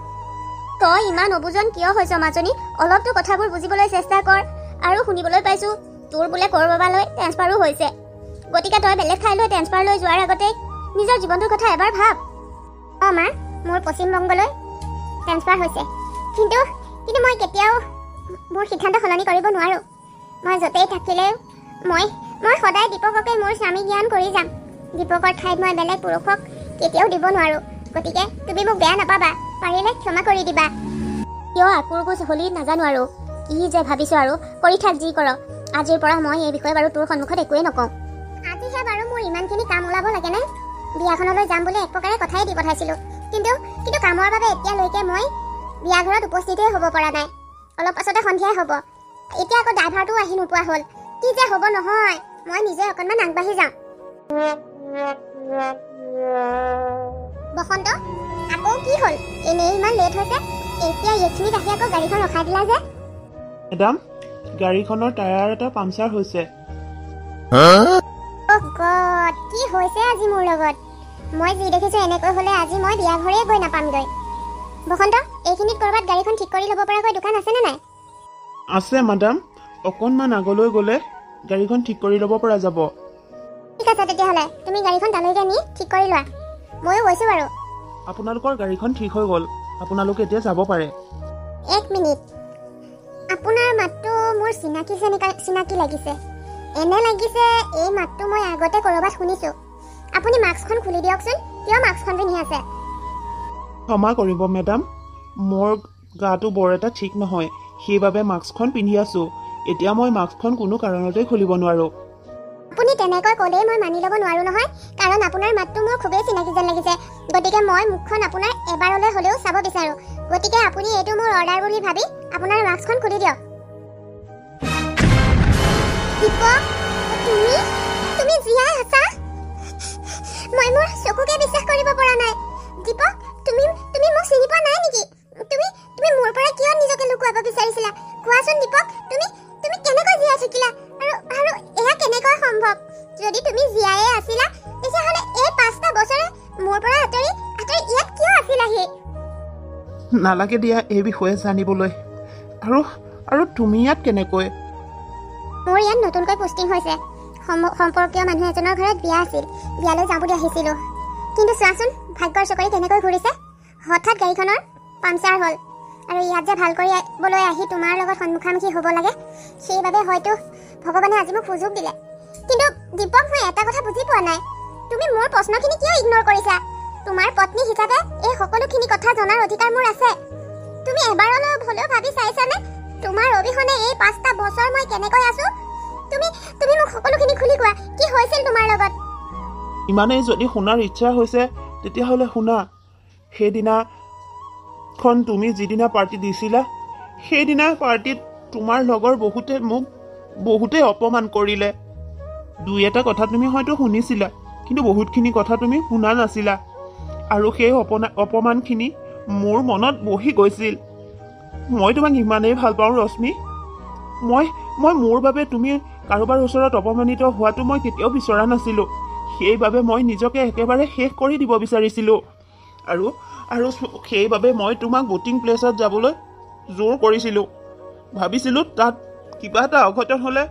তই ইমান অবুজন কিয় হৈছ মাজনী? অলপতো কথাবোৰ বুজিবলৈ চেষ্টা কৰ। আৰু শুনিবলৈ পাইছো তোৰ বোলে ক'ৰবালৈ ট্ৰেন্সফাৰো হৈছে। গতিকে তই বেলেগ ঠাইলৈ ট্ৰেন্সফাৰ লৈ যোৱাৰ আগতে নিজৰ জীৱনটোৰ কথা এবাৰ ভাব। অঁ মা, মোৰ পশ্চিমবংগলৈ ট্ৰেন্সফাৰ হৈছে, কিন্তু মই কেতিয়াও মোৰ সিদ্ধান্ত সলনি কৰিব নোৱাৰোঁ। মই য'তেই থাকিলেও মই সদায় দীপককে মোৰ স্বামী জ্ঞান কৰি যাম। দীপকৰ ঠাইত মই বেলেগ পুৰুষক কেতিয়াও দিব নোৱাৰোঁ। গতিকে তুমি মোক বেয়া নাপাবা, পাৰিলে ক্ষমা কৰি দিবা। কিয় আকুৰগোজ হলি নাজানো আৰু কি যে ভাবিছো, আৰু কৰি থাক যি কৰ। আজিৰ পৰা মই এই বিষয়ে বাৰু তোৰ সন্মুখত একোৱেই নকওঁ। আজিহে বাৰু মোৰ ইমানখিনি কাম ওলাব লাগেনে? বিয়াখনলৈ যাম বুলি এক প্ৰকাৰে কথাই দি পঠাইছিলোঁ, কিন্তু কামৰ বাবে এতিয়ালৈকে মই বিয়া ঘৰত উপস্থিতেই হ'ব পৰা নাই। অলপ পাছতে সন্ধিয়াই হ'ব। এতিয়া আকৌ ড্ৰাইভাৰটোও আহি নোপোৱা হ'ল। কি যে হ'ব নহয়, মই নিজে অকণমান আগবাঢ়ি যাওঁ। বসন্ত, আকৌ কি হ'ল? এনেই ইমান লেট হৈছে। এতিয়া এইখিনিত আহি আকৌ গাড়ীখন ৰখাই দিলা যে? মেডাম, গাড়ীখনৰ টায়াৰ এটা পামচাৰ হৈছে। অ' গড, কি হৈছে আজি মোৰ লগত? মই যি দেখিছোঁ এনেকৈ হ'লে আজি মই বিয়া ঘৰেই গৈ নাপামগৈ। বসন্ত, এইখিনিত ক'ৰবাত গাড়ীখন ঠিক কৰি ল'ব পৰাকৈ দোকান আছেনে নাই? আছে মেডাম, অকণমান আগলৈ গ'লে গাড়ীখন ঠিক কৰি ল'ব পৰা যাব। ঠিক আছে তেতিয়াহ'লে তুমি গাড়ীখন তালৈকে নি ঠিক কৰি লোৱা। ময়ো গৈছোঁ বাৰু। আপোনালোকৰ গাড়ীখন ঠিক হৈ গ'ল, আপোনালোকে এতিয়া যাব পাৰে। এক মিনিট, আপোনাৰ মাতটো মোৰ চিনাকি লাগিছে। এনে লাগিছে এই মাতটো মই আগতে ক'ৰবাত শুনিছোঁ। আপুনি মাস্কখন খুলি দিয়কচোন। কিয় মাস্কখন পিন্ধি আছে? ক্ষমা কৰিব মেডাম, মোৰ গাটো বৰ এটা ঠিক নহয়, সেইবাবে মাস্কখন পিন্ধি আছোঁ। এতিয়া মই মাস্কখন কোনো কাৰণতেই খুলিব নোৱাৰোঁ। আপুনি তেনেকৈ ক'লেই মই মানি ল'ব নোৱাৰোঁ নহয়, কাৰণ আপোনাৰ মাতটো মোৰ খুবেই চিনাকি যেন লাগিছে। গতিকে মই মুখখন আপোনাৰ এবাৰলৈ হ'লেও চাব বিচাৰোঁ। গতিকে আপুনি এইটো মোৰ অৰ্ডাৰ বুলি ভাবি আপোনাৰ মাস্কখন খুলি দিয়ক। দীপক, তুমি জীয়াই আছা? মই মোৰ চকুকে বিশ্বাস কৰিব পৰা নাই। দীপক, তুমি মোক চিনি পোৱা নাই নেকি? তুমি মোৰ পৰা কিয় নিজকে লুকুৱাব বিচাৰিছিলা? কোৱাচোন দীপক, তুমি কেনেকৈ জীয়াই থাকিলা? আৰু এয়া কেনেকৈ সম্ভৱ? যদি তুমি জীয়াই আছিলা, তেতিয়াহ'লে এই 5টা বছৰে মোৰ পৰা আঁতৰি ইয়াত কিয় আছিলাহি? নালাগে দিয়া এই বিষয়ে জানিবলৈ। আৰু তুমি ইয়াত কেনেকৈ? মোৰ ইয়াত নতুনকৈ পোষ্টিং হৈছে। সম্পৰ্কীয় মানুহ এজনৰ ঘৰত বিয়া আছিল। বিয়ালৈ যাওঁ বুলি আহিছিলোঁ, কিন্তু চোৱাচোন ভাগ্যৰ চকৰি কেনেকৈ ঘূৰিছে। হঠাৎ গাড়ীখনৰ পামচাৰ হ'ল, আৰু ইয়াত যে ভাল কৰিবলৈ আহি তোমাৰ লগত সন্মুখামুখি হ'ব লাগে, সেইবাবে হয়তো ভগৱানে আজি মোক সুযোগ দিলে। কিন্তু দীপক, মই এটা কথা বুজি পোৱা নাই, তুমি মোৰ প্ৰশ্নখিনি কিয় ইগন'ৰ কৰিছা? তোমাৰ পত্নী হিচাপে এই সকলোখিনি কথা জনাৰ অধিকাৰ মোৰ আছে। তুমি এবাৰলৈ হ'লেও ভাবি চাইছানে তোমাৰ অবিহনে এই 5টা বছৰ মই কেনেকৈ আছো? তুমি মোক সকলোখিনি খুলি কোৱা, কি হৈছিল তোমাৰ লগত? ইমানেই যদি শুনাৰ ইচ্ছা হৈছে তেতিয়াহ'লে শুনা। সেইদিনাখন তুমি যিদিনা পাৰ্টি দিছিলা, সেইদিনা পাৰ্টিত তোমাৰ লগৰ মোক বহুতেই অপমান কৰিলে। দুই এটা কথা তুমি হয়তো শুনিছিলা, কিন্তু বহুতখিনি কথা তুমি শুনা নাছিলা। আৰু সেই অপমানখিনি মোৰ মনত বহি গৈছিল। মই তোমাক ইমানেই ভাল পাওঁ ৰশ্মি। মই মোৰ বাবে তুমি কাৰোবাৰ ওচৰত অপমানিত হোৱাটো মই কেতিয়াও বিচৰা নাছিলোঁ। সেইবাবে মই নিজকে একেবাৰে শেষ কৰি দিব বিচাৰিছিলোঁ। আৰু সেইবাবে মই তোমাক ভোটিং প্লেচত যাবলৈ জোৰ কৰিছিলোঁ। ভাবিছিলোঁ তাত কিবা এটা অঘটন হ'লে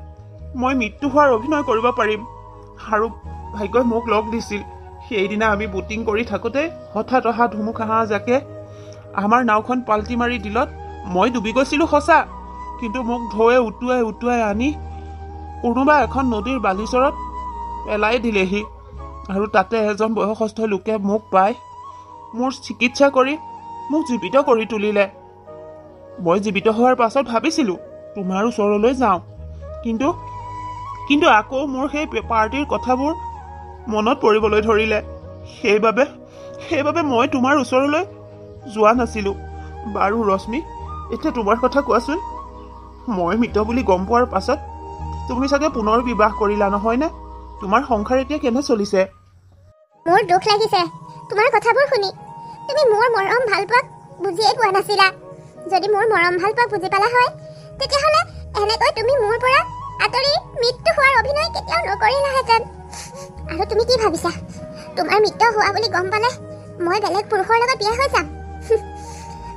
মই মৃত্যু হোৱাৰ অভিনয় কৰিব পাৰিম। আৰু ভাগ্যই মোক লগ দিছিল। সেইদিনা আমি ভোটিং কৰি থাকোঁতে হঠাৎ অহা ধুমুহাজাকে আমাৰ নাওখন পাল্টি মাৰি দিলত মই ডুবি গৈছিলোঁ সঁচা, কিন্তু মোক ঢৌৱে উটুৱাই আনি কোনোবা এখন নদীৰ বালিচৰত পেলাই দিলেহি। আৰু তাতে এজন বয়সস্থ লোকে মোক পাই মোৰ চিকিৎসা কৰি মোক জীৱিত কৰি তুলিলে। মই জীৱিত হোৱাৰ পাছত ভাবিছিলোঁ তোমাৰ ওচৰলৈ যাওঁ, কিন্তু আকৌ মোৰ সেই পাৰ্টিৰ কথাবোৰ মনত পৰিবলৈ ধৰিলে। সেইবাবে মই তোমাৰ ওচৰলৈ যোৱা নাছিলোঁ। বাৰু ৰশ্মি, এতিয়া তোমাৰ কথা কোৱাচোন। মই মৃত বুলি গম পোৱাৰ পাছত তুমি চাগে পুনৰ বিবাহ কৰিলা, নহয়নে? তোমাৰ সংসাৰ এতিয়া কেনে চলিছে? মোৰ দুখ লাগিছে তোমাৰ কথাবোৰ শুনি। তুমি মোৰ মৰম ভাল পোৱাক বুজিয়েই পোৱা নাছিলা। যদি মোৰ মৰম ভাল পোৱাক বুজি পালা হয়, তেতিয়াহ'লে এনেকৈ তুমি মোৰ পৰা আঁতৰি মৃত্যু হোৱাৰ অভিনয় কেতিয়াও নকৰিলাহেঁতেন। আৰু তুমি কি ভাবিছা, তোমাৰ মৃত্যু হোৱা বুলি গম পালে মই বেলেগ পুৰুষৰ লগত বিয়া হৈ যাম?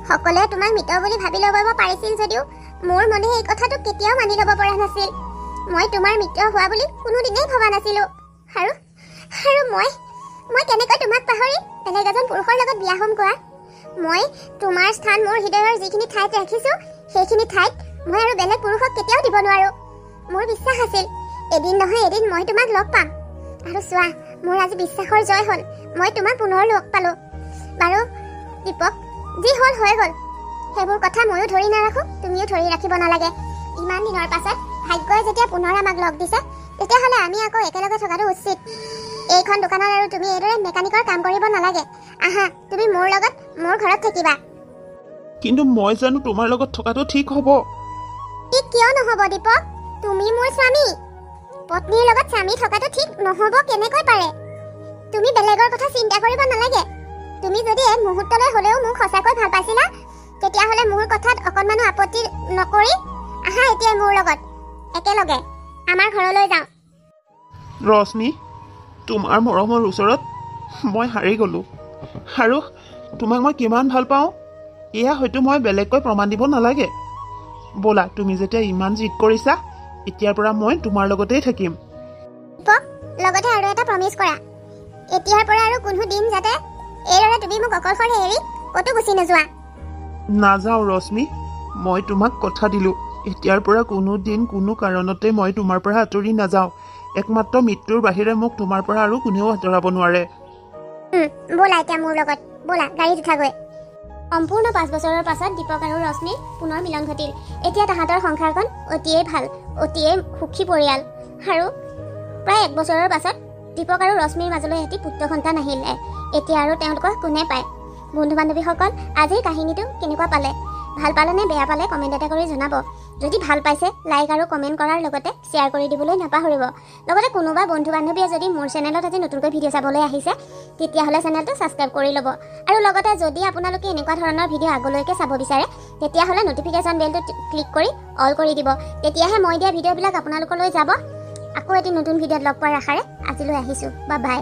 সকলোৱে তোমাক মৃত বুলি ভাবি ল'ব পাৰিছিল যদিও মোৰ মনে এই কথাটো কেতিয়াও মানি ল'ব পৰা নাছিল। মই তোমাৰ মৃত হোৱা বুলি কোনোদিনেই ভবা নাছিলো। আৰু মই কেনেকৈ তোমাক পাহৰি বেলেগ এজন পুৰুষৰ লগত বিয়া হ'ম কোৱা? মই তোমাৰ স্থান মোৰ হৃদয়ৰ যিখিনি ঠাইত ৰাখিছো সেইখিনি ঠাইত মই আৰু বেলেগ পুৰুষক কেতিয়াও দিব নোৱাৰো। মোৰ বিশ্বাস আছিল এদিন নহয় এদিন মই তোমাক লগ পাম। আৰু চোৱা, মোৰ আজি বিশ্বাসৰ জয় হ'ল, মই তোমাক পুনৰ লগ পালো। বাৰু দীপক, যি হ'ল হৈ গ'ল। সেইবোৰ কথা ময়ো ধৰি নাৰাখো, তুমিও ধৰি ৰাখিব নালাগে। ইমান দিনৰ পাছত ভাগ্যই যেতিয়া পুনৰ আমাক লগ দিছে, তেতিয়াহ'লে আমি আকৌ একেলগে থকাটো উচিত। এইখন দোকানত আৰু তুমি এইদৰে মেকানিকৰ কাম কৰিব নালাগে। আহা, তুমি মোৰ লগত মোৰ ঘৰত থাকিবা। কিন্তু মই জানো তোমাৰ লগত থকাটো ঠিক হ'ব? ঠিক কিয় নহ'ব দীপক? তুমি মোৰ স্বামী। পত্নীৰ লগত স্বামী থকাটো ঠিক নহ'ব কেনেকৈ পাৰে? তুমি বেলেগৰ কথা চিন্তা কৰিব নালাগে। তুমি যদি এক মুহূৰ্তলৈ হ'লেও মোক সঁচাকৈ ভাল পাইছিলা, তেতিয়াহ'লে মোৰ কথাত অকণমানো আপত্তি নকৰি আহা এতিয়া মোৰ লগত একেলগে আমাৰ ঘৰলৈ যাওঁ। ৰশ্মি, তোমাৰ মৰমৰ ওচৰত মই হাৰি গ'লোঁ। আৰু তোমাক মই কিমান ভাল পাওঁ এয়া হয়তো মই বেলেগকৈ প্ৰমাণ দিব নালাগে। ব'লা, তুমি যেতিয়া ইমান জিদ কৰিছা, এতিয়াৰ পৰা মই তোমাৰ লগতেই থাকিম। দীপক, লগতে আৰু এটা প্ৰমিছ কৰা, এতিয়াৰ পৰা আৰু কোনো দিন যাতে এইদৰে তুমি মোক অকলশৰে এৰি ক'তো গুচি নোযোৱা। নাযাওঁ ৰশ্মি, মই তোমাক কথা দিলোঁ, এতিয়াৰ পৰা কোনো দিন কোনো কাৰণতে মই তোমাৰ পৰা আঁতৰি নাযাওঁ। একমাত্ৰ মৃত্যুৰ বাহিৰে মোক তোমাৰ পৰা আৰু কোনেও আঁতৰাব নোৱাৰে। ব'লা এতিয়া মোৰ লগত, ব'লা গাড়ীত উঠাগৈ। সম্পূৰ্ণ 5 বছৰৰ পাছত দীপক আৰু ৰশ্মিৰ পুনৰ মিলন ঘটিল। এতিয়া তাহাঁতৰ সংসাৰখন অতিয়েই ভাল, অতিয়েই সুখী পৰিয়াল। আৰু প্ৰায় 1 বছৰৰ পাছত দীপক আৰু ৰশ্মিৰ মাজলৈ এটি পুত্ৰ সন্তান আহিলে। এতিয়া আৰু তেওঁলোকক কোনে পায়? বন্ধু বান্ধৱীসকল, আজিৰ কাহিনীটো কেনেকুৱা পালে? ভাল পালে নে বেয়া পালে কমেণ্ট এটা কৰি জনাব। যদি ভাল পাইছে লাইক আৰু কমেণ্ট কৰাৰ লগতে শ্বেয়াৰ কৰি দিবলৈ নাপাহৰিব। লগতে কোনোবা বন্ধু বান্ধৱীয়ে যদি মোৰ চেনেলত আজি নতুনকৈ ভিডিঅ' চাবলৈ আহিছে, তেতিয়াহ'লে চেনেলটো ছাবস্ক্ৰাইব কৰি ল'ব। আৰু লগতে যদি আপোনালোকে এনেকুৱা ধৰণৰ ভিডিঅ' আগলৈকে চাব বিচাৰে, তেতিয়াহ'লে নটিফিকেশ্যন বেলটো ক্লিক কৰি অল কৰি দিব। তেতিয়াহে মই দিয়া ভিডিঅ'বিলাক আপোনালোকলৈ যাব। আকৌ এটি নতুন ভিডিঅ'ত লগ পোৱাৰ আশাৰে আজিলৈ আহিছোঁ। Bye bye.